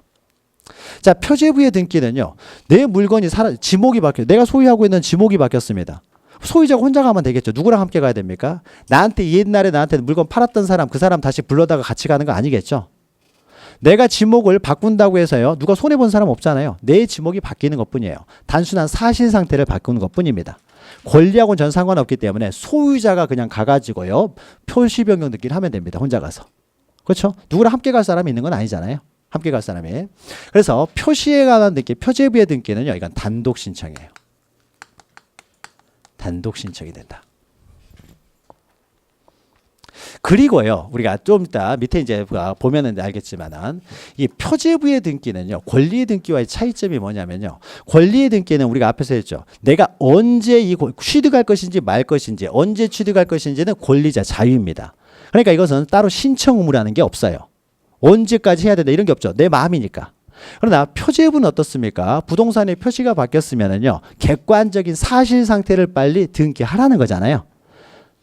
자, 표제부의 등기는요, 내 물건이 지목이 바뀌어, 내가 소유하고 있는 지목이 바뀌었습니다. 소유자가 혼자 가면 되겠죠. 누구랑 함께 가야 됩니까? 나한테 옛날에 나한테 물건 팔았던 사람, 그 사람 다시 불러다가 같이 가는 거 아니겠죠? 내가 지목을 바꾼다고 해서요, 누가 손해본 사람 없잖아요. 내 지목이 바뀌는 것뿐이에요. 단순한 사실 상태를 바꾸는 것뿐입니다. 권리하고는 전 상관없기 때문에 소유자가 그냥 가가지고요, 표시 변경 등기를 하면 됩니다. 혼자 가서. 그렇죠? 누구랑 함께 갈 사람이 있는 건 아니잖아요. 함께 갈 사람이. 그래서 표시에 관한 등기, 표제부의 등기는요, 이건 단독 신청이에요. 단독 신청이 된다. 그리고요, 우리가 좀 이따 밑에 이제 보면은 알겠지만은 이 표제부의 등기는요, 권리의 등기와의 차이점이 뭐냐면요, 권리의 등기는 우리가 앞에서 했죠. 내가 언제 취득할 것인지 말 것인지, 언제 취득할 것인지는 권리자 자유입니다. 그러니까 이것은 따로 신청 의무라는 게 없어요. 언제까지 해야 된다 이런 게 없죠. 내 마음이니까. 그러나 표제부는 어떻습니까? 부동산의 표시가 바뀌었으면은요, 객관적인 사실 상태를 빨리 등기하라는 거잖아요.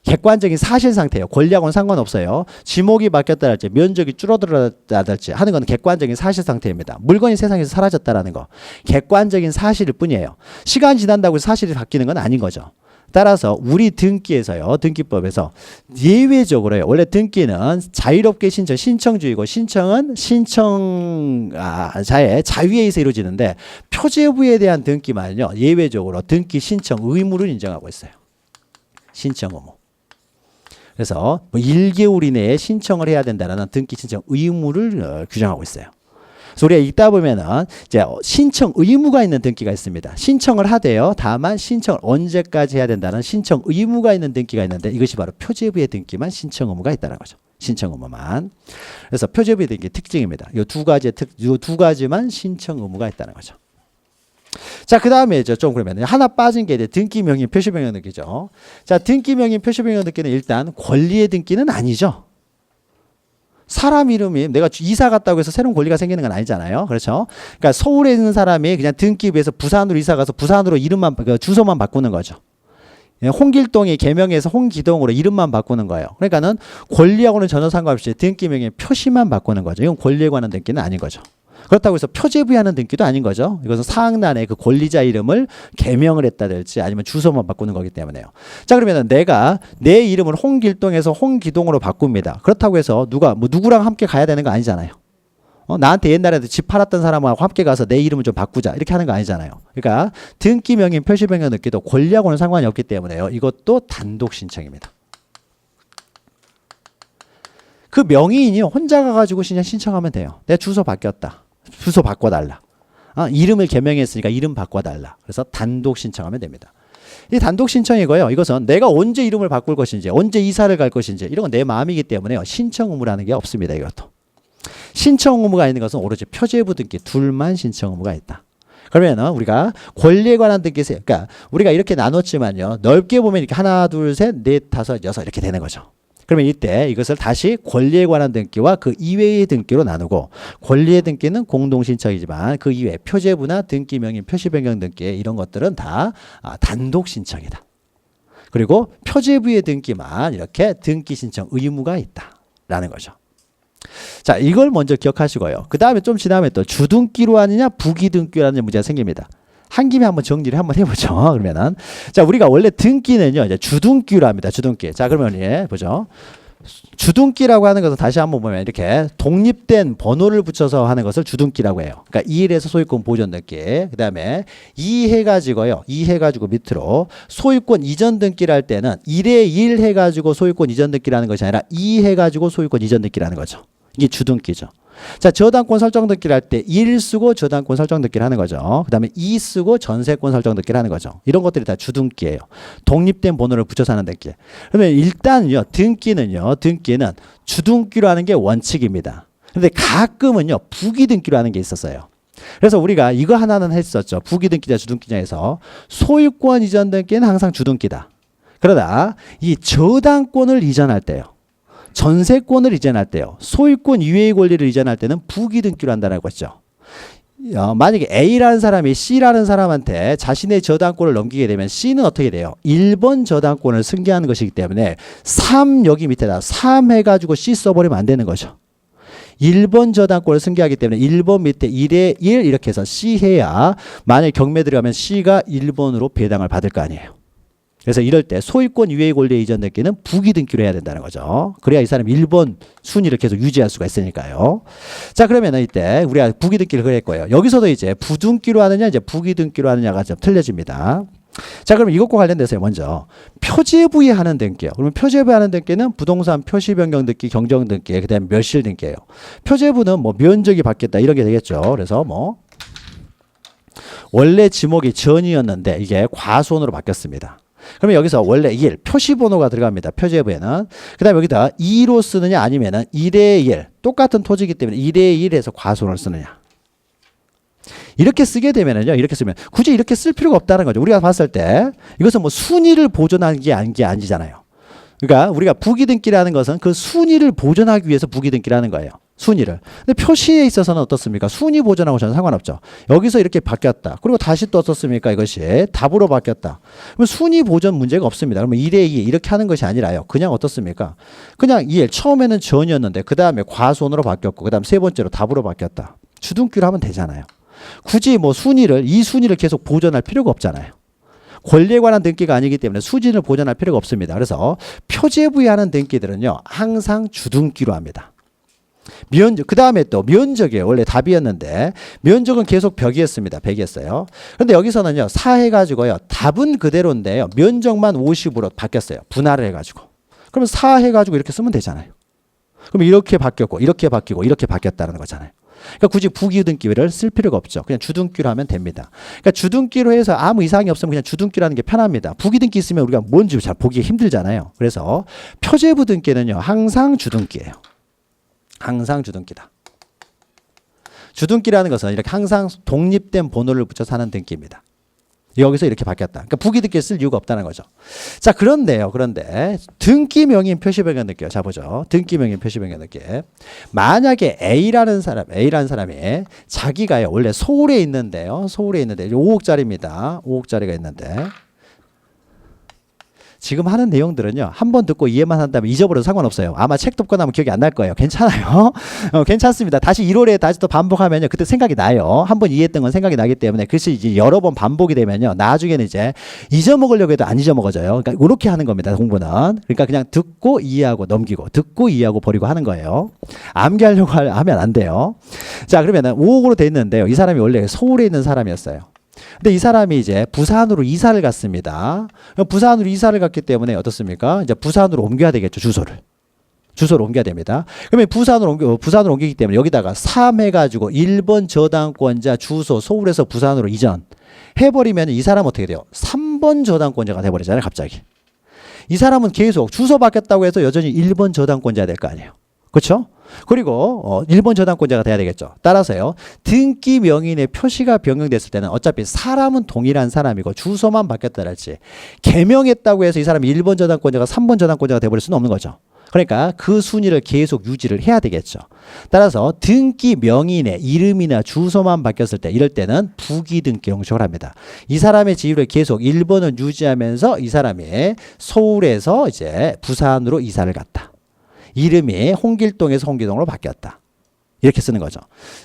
객관적인 사실 상태예요. 권리하고는 상관없어요. 지목이 바뀌었다랄지 면적이 줄어들었다랄지 하는 건 객관적인 사실 상태입니다. 물건이 세상에서 사라졌다라는 거. 객관적인 사실일 뿐이에요. 시간이 지난다고 해서 사실이 바뀌는 건 아닌 거죠. 따라서 우리 등기에서요, 등기법에서 예외적으로요, 원래 등기는 자유롭게 신청주의고 신청은 신청자의 자유에 의해서 이루어지는데 표제부에 대한 등기만요, 예외적으로 등기 신청 의무를 인정하고 있어요. 신청 의무. 그래서 뭐 1개월 이내에 신청을 해야 된다는 등기 신청 의무를 규정하고 있어요. 그래서 우리가 읽다 보면은 이제 신청 의무가 있는 등기가 있습니다. 신청을 하되요. 다만 신청을 언제까지 해야 된다는 신청 의무가 있는 등기가 있는데 이것이 바로 표제부의 등기만 신청 의무가 있다는 거죠. 신청 의무만. 그래서 표제부의 등기 특징입니다. 이 두 가지만 신청 의무가 있다는 거죠. 자, 그 다음에 좀 그러면 하나 빠진 게 이제 등기 명의 표시 변경 등기죠. 자, 등기 명의 표시 변경 등기는 일단 권리의 등기는 아니죠. 사람 이름이 내가 이사 갔다고 해서 새로운 권리가 생기는 건 아니잖아요. 그렇죠? 그러니까 서울에 있는 사람이 그냥 등기부에서 부산으로 이사 가서 부산으로 이름만, 주소만 바꾸는 거죠. 홍길동이 개명해서 홍기동으로 이름만 바꾸는 거예요. 그러니까는 권리하고는 전혀 상관없이 등기 명의 표시만 바꾸는 거죠. 이건 권리에 관한 등기는 아닌 거죠. 그렇다고 해서 표제부에 하는 등기도 아닌 거죠. 이것은 사항란에 그 권리자 이름을 개명을 했다든지 아니면 주소만 바꾸는 거기 때문에요. 자, 그러면 내가 내 이름을 홍길동에서 홍기동으로 바꿉니다. 그렇다고 해서 누구랑 함께 가야 되는 거 아니잖아요. 나한테 옛날에 집 팔았던 사람하고 함께 가서 내 이름을 좀 바꾸자 이렇게 하는 거 아니잖아요. 그러니까 등기 명의 표시 변경 등기도 권리하고는 상관이 없기 때문에요. 이것도 단독 신청입니다. 그 명의인이 혼자 가가지고 그냥 신청하면 돼요. 내 주소 바뀌었다. 주소 바꿔달라. 이름을 개명했으니까 이름 바꿔달라. 그래서 단독 신청하면 됩니다. 이 단독 신청이고요. 이것은 내가 언제 이름을 바꿀 것인지, 언제 이사를 갈 것인지 이런 건 내 마음이기 때문에요. 신청 의무라는 게 없습니다. 이것도. 신청 의무가 있는 것은 오로지 표제부 등기 둘만 신청 의무가 있다. 그러면은 우리가 권리에 관한 등기, 그러니까 우리가 이렇게 나눴지만요. 넓게 보면 이렇게 하나, 둘, 셋, 넷, 다섯, 여섯 이렇게 되는 거죠. 그러면 이때 이것을 다시 권리에 관한 등기와 그 이외의 등기로 나누고, 권리의 등기는 공동신청이지만 그 이외 표제부나 등기 명의 표시 변경 등기 이런 것들은 다 단독 신청이다. 그리고 표제부의 등기만 이렇게 등기 신청 의무가 있다라는 거죠. 자, 이걸 먼저 기억하시고요. 그 다음에 좀 지나면 또 주등기로 하느냐 부기등기라는 문제가 생깁니다. 한 김에 한번 정리를 한번 해보죠. 그러면은 자, 우리가 원래 등기는요 이제 주등기로 합니다. 주등기. 자, 그러면 예 보죠. 주등기라고 하는 것은 다시 한번 보면 이렇게 독립된 번호를 붙여서 하는 것을 주등기라고 해요. 그러니까 2일에서 소유권 보존 등기. 그 다음에 2 해가지고요. 2 해가지고 밑으로 소유권 이전 등기를 할 때는 1에 1 해가지고 소유권 이전 등기라는 것이 아니라 2 해가지고 소유권 이전 등기라는 거죠. 이게 주등기죠. 자, 저당권 설정 등기를 할 때 1 쓰고 저당권 설정 등기를 하는 거죠. 그 다음에 2 쓰고 전세권 설정 등기를 하는 거죠. 이런 것들이 다 주등기예요. 독립된 번호를 붙여서 하는 등기. 그러면 일단요, 등기는 주등기로 하는 게 원칙입니다. 근데 가끔은요, 부기등기로 하는 게 있었어요. 그래서 우리가 이거 하나는 했었죠. 부기등기자 주등기자에서 소유권 이전 등기는 항상 주등기다. 그러다 이 저당권을 이전할 때요, 전세권을 이전할 때요, 소유권 이외의 권리를 이전할 때는 부기등기로 한다라고 했죠. 만약에 A라는 사람이 C라는 사람한테 자신의 저당권을 넘기게 되면 C는 어떻게 돼요? 1번 저당권을 승계하는 것이기 때문에 3 여기 밑에다 3 해가지고 C 써버리면 안 되는 거죠. 1번 저당권을 승계하기 때문에 1번 밑에 1에 1 이렇게 해서 C 해야 만약에 경매 들어가면 C가 1번으로 배당을 받을 거 아니에요. 그래서 이럴 때 소유권 이외의 권리 이전 등기는 부기등기로 해야 된다는 거죠. 그래야 이 사람이 1번 순위를 계속 유지할 수가 있으니까요. 자, 그러면 이때 우리가 부기등기를 그럴 거예요. 여기서도 이제 부등기로 하느냐 이제 부기등기로 하느냐가 좀 틀려집니다. 자, 그럼 이것과 관련돼서 먼저 표제부의하는 등기요. 그러면 표제부의하는 등기는 부동산 표시 변경 등기, 경정 등기, 그다음에 멸실 등기예요. 표제부는 뭐 면적이 바뀌었다 이런 게 되겠죠. 그래서 뭐 원래 지목이 전이었는데 이게 과수원으로 바뀌었습니다. 그러면 여기서 원래 1 표시번호가 들어갑니다. 표제부에는. 그 다음에 여기다 2로 쓰느냐 아니면은 1에 1 똑같은 토지이기 때문에 1에 1에서 과수원을 쓰느냐. 이렇게 쓰게 되면은요, 이렇게 쓰면 굳이 이렇게 쓸 필요가 없다는 거죠. 우리가 봤을 때 이것은 뭐 순위를 보존하는 게 아니잖아요. 그러니까 우리가 부기등기라는 것은 그 순위를 보존하기 위해서 부기등기라는 거예요. 순위를. 근데 표시에 있어서는 어떻습니까? 순위 보존하고 저는 상관없죠. 여기서 이렇게 바뀌었다. 그리고 다시 또 어떻습니까? 이것이 답으로 바뀌었다. 그러면 순위 보존 문제가 없습니다. 그러면 1에 2 이렇게 하는 것이 아니라요. 그냥 어떻습니까? 그냥 1 처음에는 전이었는데 그 다음에 과손으로 바뀌었고 그 다음 세 번째로 답으로 바뀌었다. 주등기로 하면 되잖아요. 굳이 뭐 이 순위를 계속 보존할 필요가 없잖아요. 권리에 관한 등기가 아니기 때문에 수진을 보존할 필요가 없습니다. 그래서 표제부의하는 등기들은요, 항상 주등기로 합니다. 그 다음에 또 면적이에요. 원래 답이었는데 면적은 계속 벽이었습니다. 100이었어요. 그런데 여기서는요, 4 해가지고요, 답은 그대로인데요, 면적만 50으로 바뀌었어요. 분할을 해가지고. 그러면 4 해가지고 이렇게 쓰면 되잖아요. 그럼 이렇게 바뀌었고 이렇게 바뀌고 이렇게 바뀌었다는 거잖아요. 그러니까 굳이 부기등기를 쓸 필요가 없죠. 그냥 주등기로 하면 됩니다. 그러니까 주등기로 해서 아무 이상이 없으면 그냥 주등기로 하는 게 편합니다. 부기등기 있으면 우리가 뭔지 잘 보기 힘들잖아요. 그래서 표제부 등기는요, 항상 주등기예요. 항상 주등기다. 주등기라는 것은 이렇게 항상 독립된 번호를 붙여서 하는 등기입니다. 여기서 이렇게 바뀌었다. 그러니까 부기등기 쓸 이유가 없다는 거죠. 자, 그런데 등기명인 표시변경 등기요. 자, 보죠. 등기명인 표시변경 등기. 만약에 A라는 사람이 자기가요, 원래 서울에 있는데요. 서울에 있는데 5억짜리입니다. 5억짜리가 있는데 지금 하는 내용들은요, 한 번 듣고 이해만 한다면 잊어버려도 상관없어요. 아마 책 덮고 나면 기억이 안 날 거예요. 괜찮아요. 괜찮습니다. 다시 1월에 다시 또 반복하면요, 그때 생각이 나요. 한 번 이해했던 건 생각이 나기 때문에. 그래서 이제 여러 번 반복이 되면요, 나중에는 이제 잊어먹으려고 해도 안 잊어먹어져요. 그러니까 이렇게 하는 겁니다. 공부는. 그러니까 그냥 듣고 이해하고 넘기고, 듣고 이해하고 버리고 하는 거예요. 암기하려고 하면 안 돼요. 자, 그러면은 5억으로 돼 있는데요, 이 사람이 원래 서울에 있는 사람이었어요. 근데 이 사람이 이제 부산으로 이사를 갔습니다. 부산으로 이사를 갔기 때문에 어떻습니까? 이제 부산으로 옮겨야 되겠죠, 주소를 옮겨야 됩니다. 그러면 부산으로 옮기기 때문에 여기다가 3 해가지고 1번 저당권자 주소 서울에서 부산으로 이전 해버리면 이 사람은 어떻게 돼요? 3번 저당권자가 돼버리잖아요, 갑자기. 이 사람은 계속 주소 바뀌었다고 해서 여전히 1번 저당권자가 될 거 아니에요. 그렇죠? 그리고 1번 저당권자가 돼야 되겠죠. 따라서요, 등기 명인의 표시가 변경됐을 때는 어차피 사람은 동일한 사람이고 주소만 바뀌었다랄지 개명했다고 해서 이 사람이 1번 저당권자가 3번 저당권자가 돼버릴 수는 없는 거죠. 그러니까 그 순위를 계속 유지를 해야 되겠죠. 따라서 등기 명인의 이름이나 주소만 바뀌었을 때, 이럴 때는 부기등기 형식을 합니다. 이 사람의 지위를 계속 1번을 유지하면서 이 사람이 서울에서 이제 부산으로 이사를 갔다. 이름이 홍길동에서 홍기동으로 바뀌었다. 이렇게 쓰는 거죠.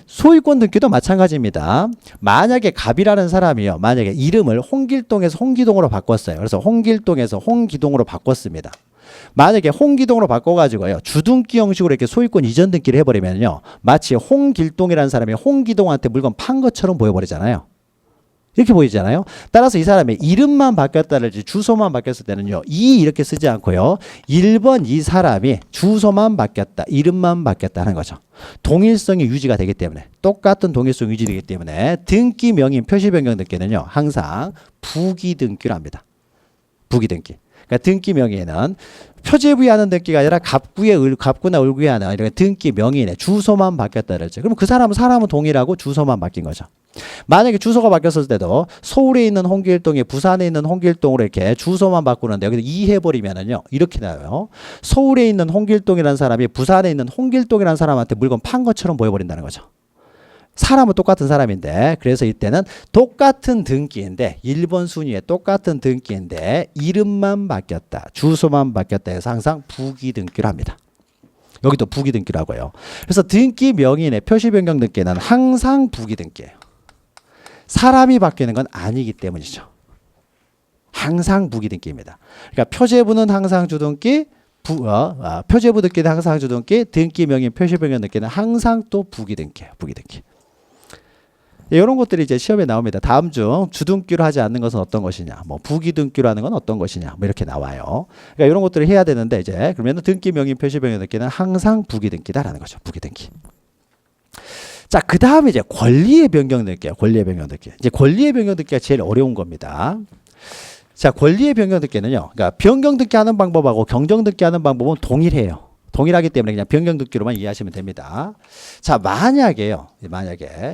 소유권 등기도 마찬가지입니다. 만약에 갑이라는 사람이요, 만약에 이름을 홍길동에서 홍기동으로 바꿨어요. 그래서 홍길동에서 홍기동으로 바꿨습니다. 만약에 홍기동으로 바꿔가지고요, 주등기 형식으로 이렇게 소유권 이전 등기를 해버리면요, 마치 홍길동이라는 사람이 홍기동한테 물건 판 것처럼 보여버리잖아요. 이렇게 보이잖아요. 따라서 이 사람의 이름만 바뀌었다든지 주소만 바뀌었을 때는요. 이 이렇게 쓰지 않고요. 1번 이 사람이 주소만 바뀌었다. 이름만 바뀌었다 하는 거죠. 동일성이 유지가 되기 때문에 똑같은 동일성이 유지되기 때문에 등기 명인 표시 변경 등기는요. 항상 부기 등기로 합니다. 부기 등기. 그러니까 등기 명의에는 표제부에 하는 등기가 아니라 갑구나 을구에 하는 이런 등기 명의인의 주소만 바뀌었다 그랬죠. 그럼 그 사람은 동일하고 주소만 바뀐 거죠. 만약에 주소가 바뀌었을 때도 서울에 있는 홍길동이 부산에 있는 홍길동으로 이렇게 주소만 바꾸는데 여기서 이해버리면은요 이렇게 나와요. 서울에 있는 홍길동이라는 사람이 부산에 있는 홍길동이라는 사람한테 물건 판 것처럼 보여버린다는 거죠. 사람은 똑같은 사람인데 그래서 이때는 똑같은 등기인데 1번 순위에 똑같은 등기인데 이름만 바뀌었다. 주소만 바뀌었다 해서 항상 부기 등기를 합니다. 여기도 부기 등기라고요. 그래서 등기 명의인의 표시 변경 등기는 항상 부기 등기예요. 사람이 바뀌는 건 아니기 때문이죠. 항상 부기 등기입니다. 그러니까 표제부는 항상 주등기, 표제부 등기는 항상 주등기, 등기 명의인 표시 변경 등기는 항상 또 부기 등기예요. 부기 등기. 이런 것들이 이제 시험에 나옵니다. 다음 중 주등기로 하지 않는 것은 어떤 것이냐, 뭐 부기등기로 하는 건 어떤 것이냐, 뭐 이렇게 나와요. 그러니까 이런 것들을 해야 되는데 이제 그러면 등기 명인 표시 변경 등기는 항상 부기등기다라는 거죠. 부기등기. 자, 그 다음에 이제 권리의 변경 등기예요. 권리의 변경 등기. 이제 권리의 변경 등기가 제일 어려운 겁니다. 자, 권리의 변경 등기는요. 그러니까 변경 등기하는 방법하고 경정 등기하는 방법은 동일해요. 동일하기 때문에 그냥 변경 등기로만 이해하시면 됩니다. 자, 만약에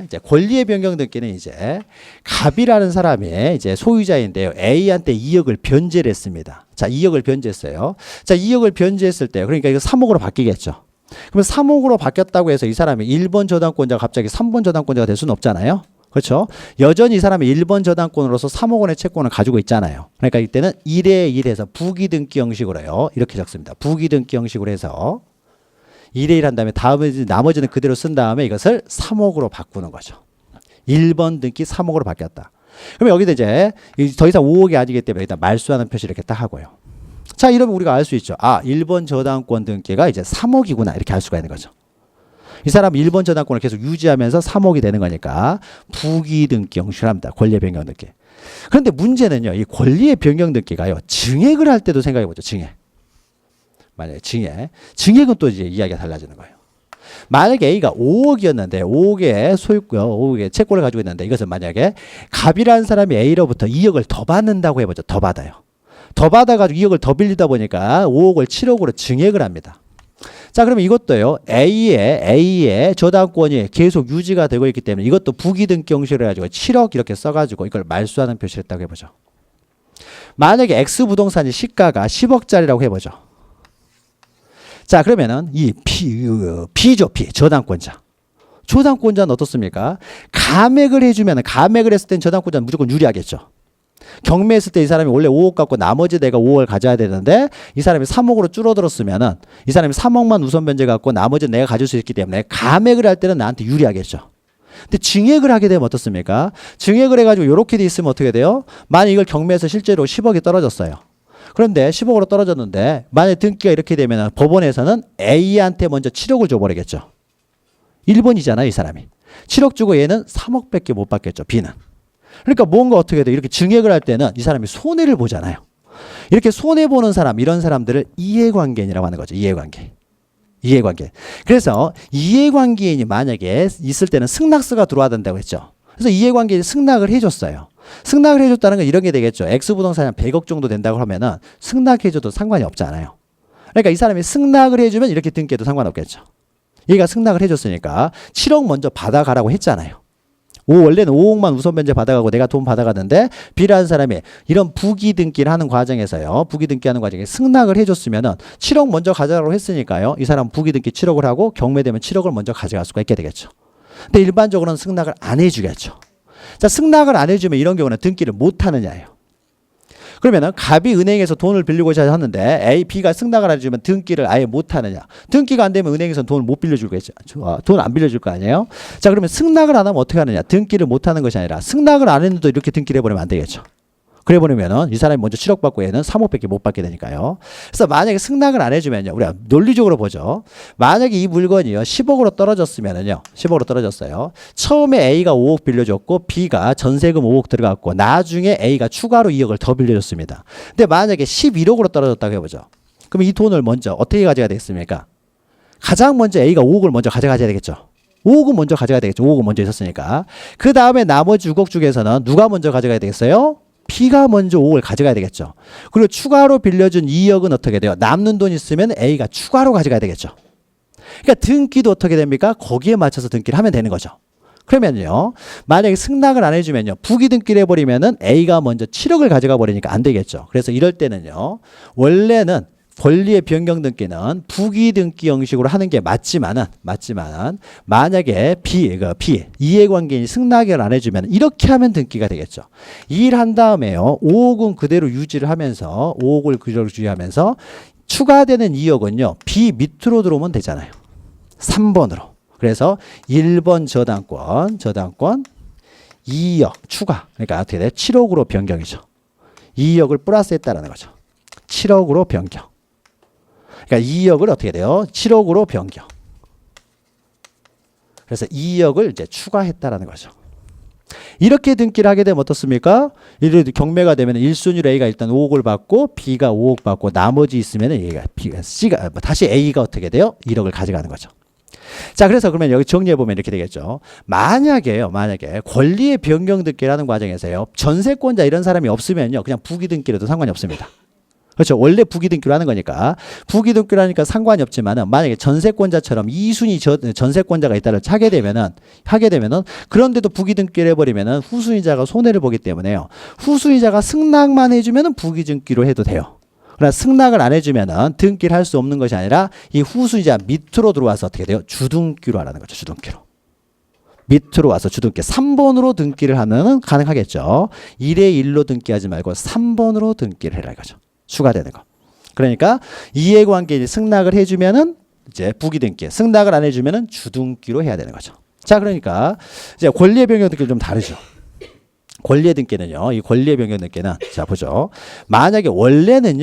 이제 권리의 변경 등기는 이제 갑이라는 사람이 이제 소유자인데요. A한테 2억을 변제를 했습니다. 자, 2억을 변제했어요. 자, 2억을 변제했을 때 그러니까 이거 3억으로 바뀌겠죠. 그러면 3억으로 바뀌었다고 해서 이 사람이 1번 저당권자가 갑자기 3번 저당권자가 될 수는 없잖아요. 그렇죠? 여전히 이 사람이 1번 저당권으로서 3억 원의 채권을 가지고 있잖아요. 그러니까 이때는 1에 1해서 부기등기 형식으로요. 이렇게 적습니다. 부기등기 형식으로 해서 1에 1 한 다음에 나머지는 그대로 쓴 다음에 이것을 3억으로 바꾸는 거죠. 1번 등기 3억으로 바뀌었다. 그러면 여기다 이제 더 이상 5억이 아니기 때문에 일단 말소하는 표시를 이렇게 딱 하고요. 자, 이러면 우리가 알 수 있죠. 아, 1번 저당권 등기가 이제 3억이구나. 이렇게 알 수가 있는 거죠. 이 사람 1번 저당권을 계속 유지하면서 3억이 되는 거니까 부기 등기 형식을 합니다. 권리의 변경 등기. 그런데 문제는요. 이 권리의 변경 등기가요. 증액을 할 때도 생각해 보죠. 증액. 만약에 증액은 또 이제 이야기가 달라지는 거예요. 만약에 A가 5억이었는데 5억의 소유권, 5억의 채권을 가지고 있는데 이것은 만약에 갑이라는 사람이 A로부터 2억을 더 받는다고 해보죠. 더 받아요. 더 받아가지고 2억을 더 빌리다 보니까 5억을 7억으로 증액을 합니다. 자, 그러면 이것도요. A의 저당권이 계속 유지가 되고 있기 때문에 이것도 부기등기 형식으로 해가지고 7억 이렇게 써가지고 이걸 말소하는 표시를 했다고 해보죠. 만약에 X부동산이 시가가 10억짜리라고 해보죠. 자, 그러면은 이 B죠. B. 저당권자. 저당권자는 어떻습니까? 감액을 해주면 감액을 했을 땐 저당권자는 무조건 유리하겠죠. 경매했을 때 이 사람이 원래 5억 갖고 나머지 내가 5억을 가져야 되는데 이 사람이 3억으로 줄어들었으면은 이 사람이 3억만 우선 변제 갖고 나머지는 내가 가질 수 있기 때문에 감액을 할 때는 나한테 유리하겠죠. 근데 증액을 하게 되면 어떻습니까? 증액을 해가지고 이렇게 돼 있으면 어떻게 돼요? 만약 이걸 경매에서 실제로 10억이 떨어졌어요. 그런데 10억으로 떨어졌는데 만약 등기가 이렇게 되면 법원에서는 A한테 먼저 7억을 줘버리겠죠. 1번이잖아요, 이 사람이. 7억 주고 얘는 3억밖에 못 받겠죠, B는. 그러니까 뭔가 어떻게 돼? 이렇게 증액을 할 때는 이 사람이 손해를 보잖아요. 이렇게 손해보는 사람, 이런 사람들을 이해관계인이라고 하는 거죠. 이해관계. 그래서 이해관계인이 만약에 있을 때는 승낙서가 들어와야 된다고 했죠. 그래서 이해관계인이 승낙을 해줬어요. 승낙을 해줬다는 건 이런 게 되겠죠. X부동산이 한 100억 정도 된다고 하면은 승낙해줘도 상관이 없잖아요. 그러니까 이 사람이 승낙을 해주면 이렇게 등기해도 상관없겠죠. 얘가 승낙을 해줬으니까 7억 먼저 받아가라고 했잖아요. 원래는 5억만 우선 변제 받아가고 내가 돈 받아가는데 B라는 사람이 이런 부기 등기를 하는 과정에서요. 부기 등기하는 과정에 승낙을 해줬으면은 7억 먼저 가져가라고 했으니까요. 이 사람 부기 등기 7억을 하고 경매되면 7억을 먼저 가져갈 수가 있게 되겠죠. 근데 일반적으로는 승낙을 안 해주겠죠. 자, 승낙을 안 해주면 이런 경우는 등기를 못 하느냐예요. 그러면은 갑이 은행에서 돈을 빌리고자 하는데 A, B가 승낙을 안 해주면 등기를 아예 못 하느냐. 등기가 안 되면 은행에서는 돈을 못 빌려주겠죠. 돈 안 빌려줄 거 아니에요. 자, 그러면 승낙을 안 하면 어떻게 하느냐. 등기를 못 하는 것이 아니라 승낙을 안 했는데도 이렇게 등기를 해버리면 안 되겠죠. 그래 버리면은 이 사람이 먼저 7억 받고 얘는 3억밖에 못 받게 되니까요. 그래서 만약에 승낙을 안 해주면요, 우리가 논리적으로 보죠. 만약에 이 물건이요 10억으로 떨어졌으면은요, 10억으로 떨어졌어요. 처음에 A가 5억 빌려줬고 B가 전세금 5억 들어갔고 나중에 A가 추가로 2억을 더 빌려줬습니다. 근데 만약에 11억으로 떨어졌다고 해보죠. 그럼 이 돈을 먼저 어떻게 가져가야 되겠습니까? 가장 먼저 A가 5억을 먼저 가져가야 되겠죠. 5억은 먼저 가져가야 되겠죠. 5억은 먼저 있었으니까. 그 다음에 나머지 6억 중에서는 누가 먼저 가져가야 되겠어요? B가 먼저 5억을 가져가야 되겠죠. 그리고 추가로 빌려준 2억은 어떻게 돼요? 남는 돈 있으면 A가 추가로 가져가야 되겠죠. 그러니까 등기도 어떻게 됩니까? 거기에 맞춰서 등기를 하면 되는 거죠. 그러면요, 만약에 승낙을 안 해주면요, 부기 등기를 해버리면은 A가 먼저 7억을 가져가 버리니까 안 되겠죠. 그래서 이럴 때는요, 원래는 권리의 변경 등기는 부기 등기 형식으로 하는 게 맞지만은 만약에 B 이해관계인이 승낙을 안 해주면 이렇게 하면 등기가 되겠죠. 이 일 한 다음에요, 5억은 그대로 유지를 하면서 5억을 그대로 유지하면서 추가되는 2억은요 B 밑으로 들어오면 되잖아요. 3번으로. 그래서 1번 저당권 2억 추가. 그러니까 어떻게 돼? 7억으로 변경이죠. 2억을 플러스했다라는 거죠. 7억으로 변경. 그러니까 2억을 어떻게 돼요? 7억으로 변경. 그래서 2억을 이제 추가했다라는 거죠. 이렇게 등기를 하게 되면 어떻습니까? 이렇게 경매가 되면 1순위로 A가 일단 5억을 받고 B가 5억 받고 나머지 있으면 C가 다시 A가 어떻게 돼요? 1억을 가져가는 거죠. 자, 그래서 그러면 여기 정리해 보면 이렇게 되겠죠. 만약에 권리의 변경 등기라는 과정에서요, 전세권자 이런 사람이 없으면요, 그냥 부기 등기라도 상관이 없습니다. 그렇죠. 원래 부기 등기로 하는 거니까. 부기 등기로 하니까 상관이 없지만은 만약에 전세권자처럼 2순위 전세권자가 있다를 하게 되면은 그런데도 부기 등기를 해버리면은 후순위자가 손해를 보기 때문에요. 후순위자가 승낙만 해주면은 부기 등기로 해도 돼요. 그러나 승낙을 안 해주면은 등기를 할 수 없는 것이 아니라 이 후순위자 밑으로 들어와서 어떻게 돼요? 주등기로 하라는 거죠. 주등기로. 밑으로 와서 주등기 3번으로 등기를 하면은 가능하겠죠. 1에 1로 등기하지 말고 3번으로 등기를 해라 이거죠. 추가되는 거. 그러니까 이해관계인이 승낙을 해주면은 이제 부기 등기, 승낙을 안 해주면은 주등기로 해야 되는 거죠. 자, 그러니까 이제 권리의 변경 등기는 좀 다르죠. 권리의 등기는요, 이 권리의 변경 등기는 자 보죠. 만약에 원래는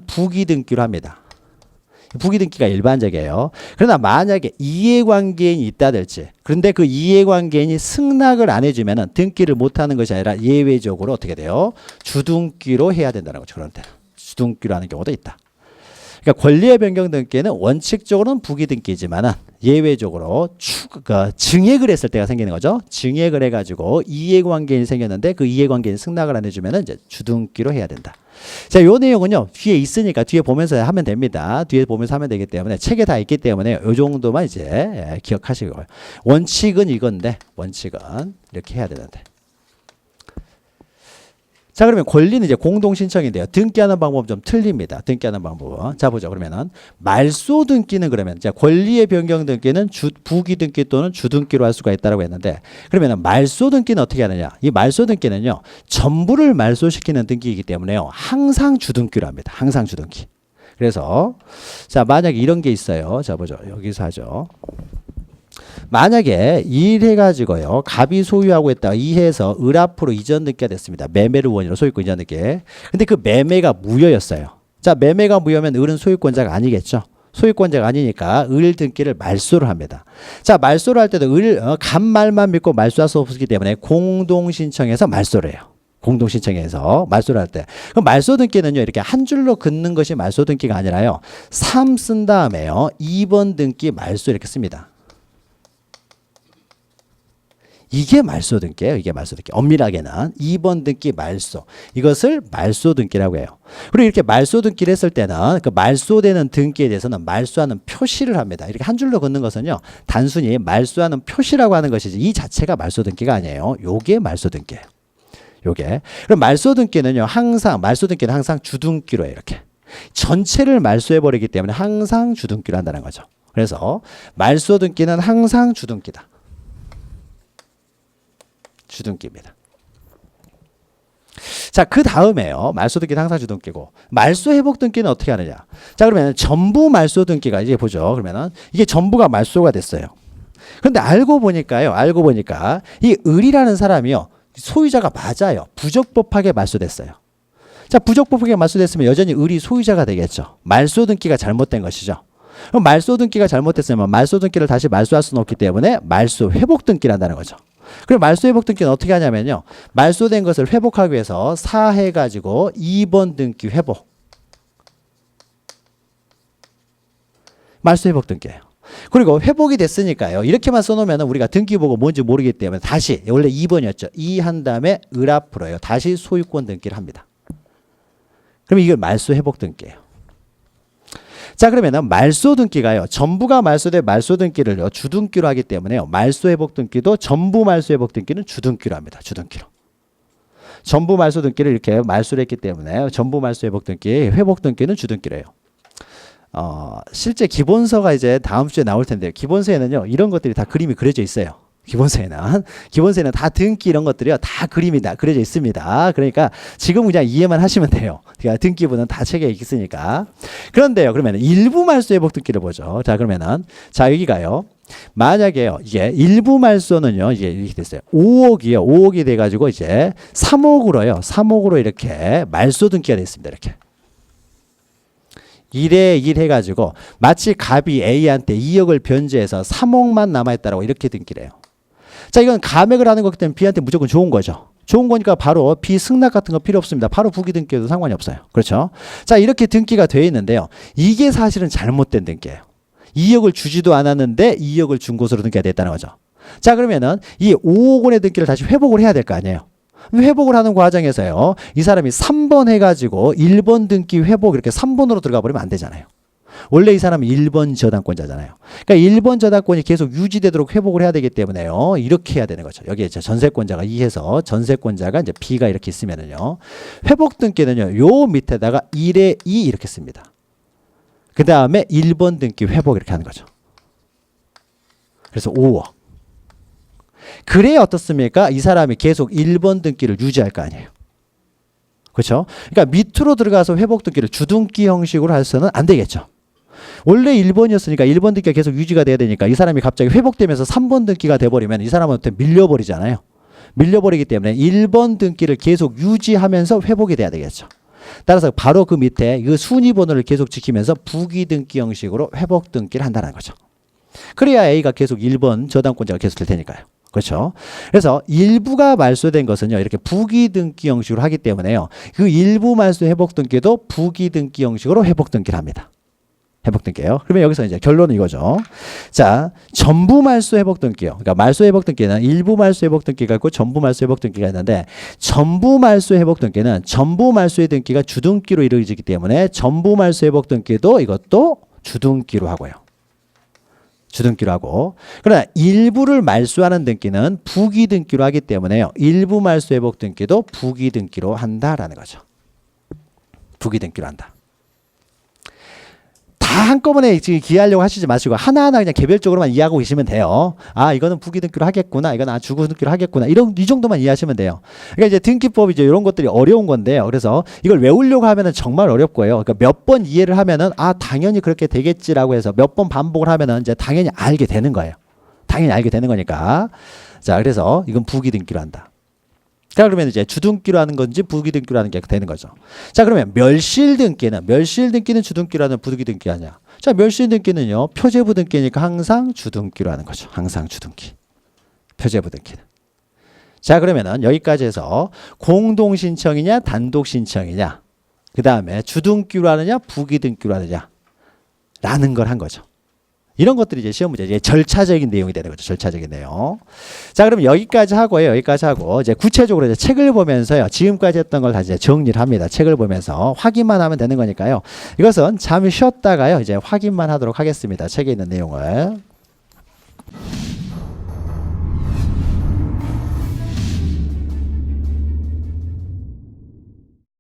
부기 등기로 합니다. 부기 등기가 일반적이에요. 그러나 만약에 이해관계인이 있다든지, 그런데 그 이해관계인이 승낙을 안 해주면은 등기를 못하는 것이 아니라 예외적으로 어떻게 돼요? 주등기로 해야 된다는 거죠. 그런 때는 주등기로 하는 경우도 있다. 그러니까 권리의 변경 등기는 원칙적으로는 부기 등기지만은 예외적으로 증액을 했을 때가 생기는 거죠. 증액을 해가지고 이해관계인이 생겼는데 그 이해관계인 승낙을 안 해주면은 이제 주등기로 해야 된다. 자, 요 내용은요 뒤에 있으니까 뒤에 보면서 하면 됩니다. 뒤에 보면서 하면 되기 때문에 책에 다 있기 때문에 요 정도만 이제 기억하시고, 원칙은 이건데 원칙은 이렇게 해야 되는데. 자, 그러면 권리는 이제 공동 신청인데요. 등기하는 방법은 좀 틀립니다. 등기하는 방법은. 자, 보죠. 그러면은 말소 등기는 그러면 자, 권리의 변경 등기는 부기 등기 또는 주등기로 할 수가 있다라고 했는데, 그러면은 말소 등기는 어떻게 하느냐? 이 말소 등기는요, 전부를 말소시키는 등기이기 때문에요, 항상 주등기로 합니다. 항상 주등기. 그래서 자, 만약에 이런 게 있어요. 자, 보죠. 여기서 하죠. 만약에 이해가지고요, 갑이 소유하고 있다가 이해해서 을 앞으로 이전 등기가 됐습니다. 매매를 원인으로 소유권 이전 등기. 근데 그 매매가 무효였어요. 자, 매매가 무효면 을은 소유권자가 아니겠죠. 소유권자가 아니니까 을 등기를 말소를 합니다. 자, 말소를 할 때도 갑 말만 믿고 말소할 수 없기 때문에 공동 신청해서 말소를 해요. 공동 신청해서 말소를 할 때. 그럼 말소 등기는요, 이렇게 한 줄로 긋는 것이 말소 등기가 아니라요, 3 쓴 다음에요, 2번 등기 말소 이렇게 씁니다. 이게 말소 등기예요. 이게 말소 등기. 엄밀하게는 2번 등기 말소. 이것을 말소 등기라고 해요. 그리고 이렇게 말소 등기를 했을 때는 그 말소되는 등기에 대해서는 말소하는 표시를 합니다. 이렇게 한 줄로 긋는 것은요, 단순히 말소하는 표시라고 하는 것이지 이 자체가 말소 등기가 아니에요. 요게 말소 등기예요. 요게. 그럼 말소 등기는요, 항상 주등기로 해요. 이렇게. 전체를 말소해 버리기 때문에 항상 주등기로 한다는 거죠. 그래서 말소 등기는 항상 주등기다. 주등기입니다. 자, 그 다음에요, 말소 등기는 항상 주등기고, 말소 회복 등기는 어떻게 하느냐? 자, 그러면 전부 말소 등기가 이제 보죠. 그러면은 이게 전부가 말소가 됐어요. 그런데 알고 보니까 이 을이라는 사람이요, 소유자가 맞아요. 부적법하게 말소됐어요. 자, 부적법하게 말소됐으면 여전히 을이 소유자가 되겠죠. 말소 등기가 잘못된 것이죠. 그럼 말소 등기가 잘못됐으면 말소 등기를 다시 말소할 수는 없기 때문에 말소 회복 등기를 한다는 거죠. 그럼 말소 회복 등기는 어떻게 하냐면요. 말소된 것을 회복하기 위해서 사해가지고 2번 등기 회복. 말소 회복 등기예요. 그리고 회복이 됐으니까요. 이렇게만 써놓으면 우리가 등기보고 뭔지 모르기 때문에 다시 원래 2번이었죠. 2 한 다음에 을 앞으로요. 다시 소유권 등기를 합니다. 그럼 이게 말소 회복 등기예요. 자, 그러면은 말소 등기가요. 전부가 말소된 말소 등기를요. 주등기로 하기 때문에요. 말소 회복 등기도 전부 말소 회복 등기는 주등기로 합니다. 주등기로. 전부 말소 등기를 이렇게 말소를 했기 때문에 전부 말소 회복 등기, 회복 등기는 주등기로 해요. 실제 기본서가 이제 다음 주에 나올 텐데요. 기본서에는요. 이런 것들이 다 그림이 그려져 있어요. 기본서에는 다 등기 이런 것들이요. 다 그림이 다 그려져 있습니다. 그러니까 지금 그냥 이해만 하시면 돼요. 그러니까 등기부는 다 책에 있으니까. 그런데요. 그러면 일부 말소 회복 등기를 보죠. 자, 그러면은 자, 여기가요. 만약에요. 이게 일부 말소는요. 이게 이렇게 됐어요. 5억이요. 5억이 돼 가지고 이제 3억으로요. 3억으로 이렇게 말소 등기가 됐습니다. 이렇게. 1에 1 해가지고 마치 갑이 A한테 2억을 변제해서 3억만 남아있다라고 이렇게 등기를 해요. 자, 이건 감액을 하는 거기 때문에 B한테 무조건 좋은 거죠. 좋은 거니까 바로 B 승낙 같은 거 필요 없습니다. 바로 부기 등기해도 상관이 없어요. 그렇죠? 자, 이렇게 등기가 되어 있는데요. 이게 사실은 잘못된 등기예요. 2억을 주지도 않았는데 2억을 준 것으로 등기가 됐다는 거죠. 자, 그러면은 이 5억 원의 등기를 다시 회복을 해야 될 거 아니에요. 회복을 하는 과정에서요. 이 사람이 3번 해가지고 1번 등기 회복 이렇게 3번으로 들어가 버리면 안 되잖아요. 원래 이 사람은 1번 저당권자잖아요. 그러니까 1번 저당권이 계속 유지되도록 회복을 해야 되기 때문에요. 이렇게 해야 되는 거죠. 여기에 이제 전세권자가 2해서 전세권자가 이제 B가 이렇게 있으면은요. 회복 등기는요. 요 밑에다가 1에 2 이렇게 씁니다. 그 다음에 1번 등기 회복 이렇게 하는 거죠. 그래서 5억. 그래야 어떻습니까? 이 사람이 계속 1번 등기를 유지할 거 아니에요. 그렇죠? 그러니까 밑으로 들어가서 회복 등기를 주등기 형식으로 해서는 안 되겠죠. 원래 1번이었으니까 1번 등기가 계속 유지가 돼야 되니까 이 사람이 갑자기 회복되면서 3번 등기가 돼버리면 이 사람한테 밀려버리잖아요. 밀려버리기 때문에 1번 등기를 계속 유지하면서 회복이 돼야 되겠죠. 따라서 바로 그 밑에 그 순위 번호를 계속 지키면서 부기 등기 형식으로 회복 등기를 한다는 거죠. 그래야 A가 계속 1번 저당권자가 계속 될 테니까요. 그렇죠. 그래서 일부가 말소된 것은요. 이렇게 부기 등기 형식으로 하기 때문에요. 그 일부 말소 회복 등기도 부기 등기 형식으로 회복 등기를 합니다. 회복 등기예요. 그러면 여기서 이제 결론은 이거죠. 자, 전부 말소 회복 등기요. 그러니까 말소 회복 등기는 일부 말소 회복 등기가 있고 전부 말소 회복 등기가 있는데 전부 말소 회복 등기는 전부 말소의 등기가 주등기로 이루어지기 때문에 전부 말소 회복 등기도 이것도 주등기로 하고요. 주등기로 하고, 그러나 일부를 말소하는 등기는 부기 등기로 하기 때문에요. 일부 말소 회복 등기도 부기 등기로 한다라는 거죠. 부기 등기로 한다. 다 한꺼번에 지금 기하려고 하시지 마시고 하나하나 그냥 개별적으로만 이해하고 계시면 돼요. 아, 이거는 부기 등기로 하겠구나. 이건 주거 등기로 하겠구나. 이 정도만 이해하시면 돼요. 그러니까 이제 등기법 이제 이런 것들이 어려운 건데요. 그래서 이걸 외우려고 하면은 정말 어렵고요. 그러니까 몇 번 이해를 하면은 아, 당연히 그렇게 되겠지라고 해서 몇 번 반복을 하면은 이제 당연히 알게 되는 거예요. 당연히 알게 되는 거니까. 자, 그래서 이건 부기 등기로 한다. 자, 그러면 이제 주등기로 하는 건지 부기 등기로 하는 게 되는 거죠. 자, 그러면 멸실 등기는 주등기로 하는 부기 등기 아니야. 자, 멸실 등기는요. 표제부 등기니까 항상 주등기로 하는 거죠. 항상 주등기. 표제부 등기는. 자, 그러면은 여기까지 해서 공동 신청이냐 단독 신청이냐. 그다음에 주등기로 하느냐 부기 등기로 하느냐 라는 걸 한 거죠. 이런 것들이 이제 시험 문제, 이제 절차적인 내용이 되는 거죠. 절차적인 내용. 자, 그럼 여기까지 하고요. 여기까지 하고 이제 구체적으로 이제 책을 보면서요. 지금까지 했던 걸 다시 이제 정리를 합니다. 책을 보면서 확인만 하면 되는 거니까요. 이것은 잠시 쉬었다가요. 이제 확인만 하도록 하겠습니다. 책에 있는 내용을.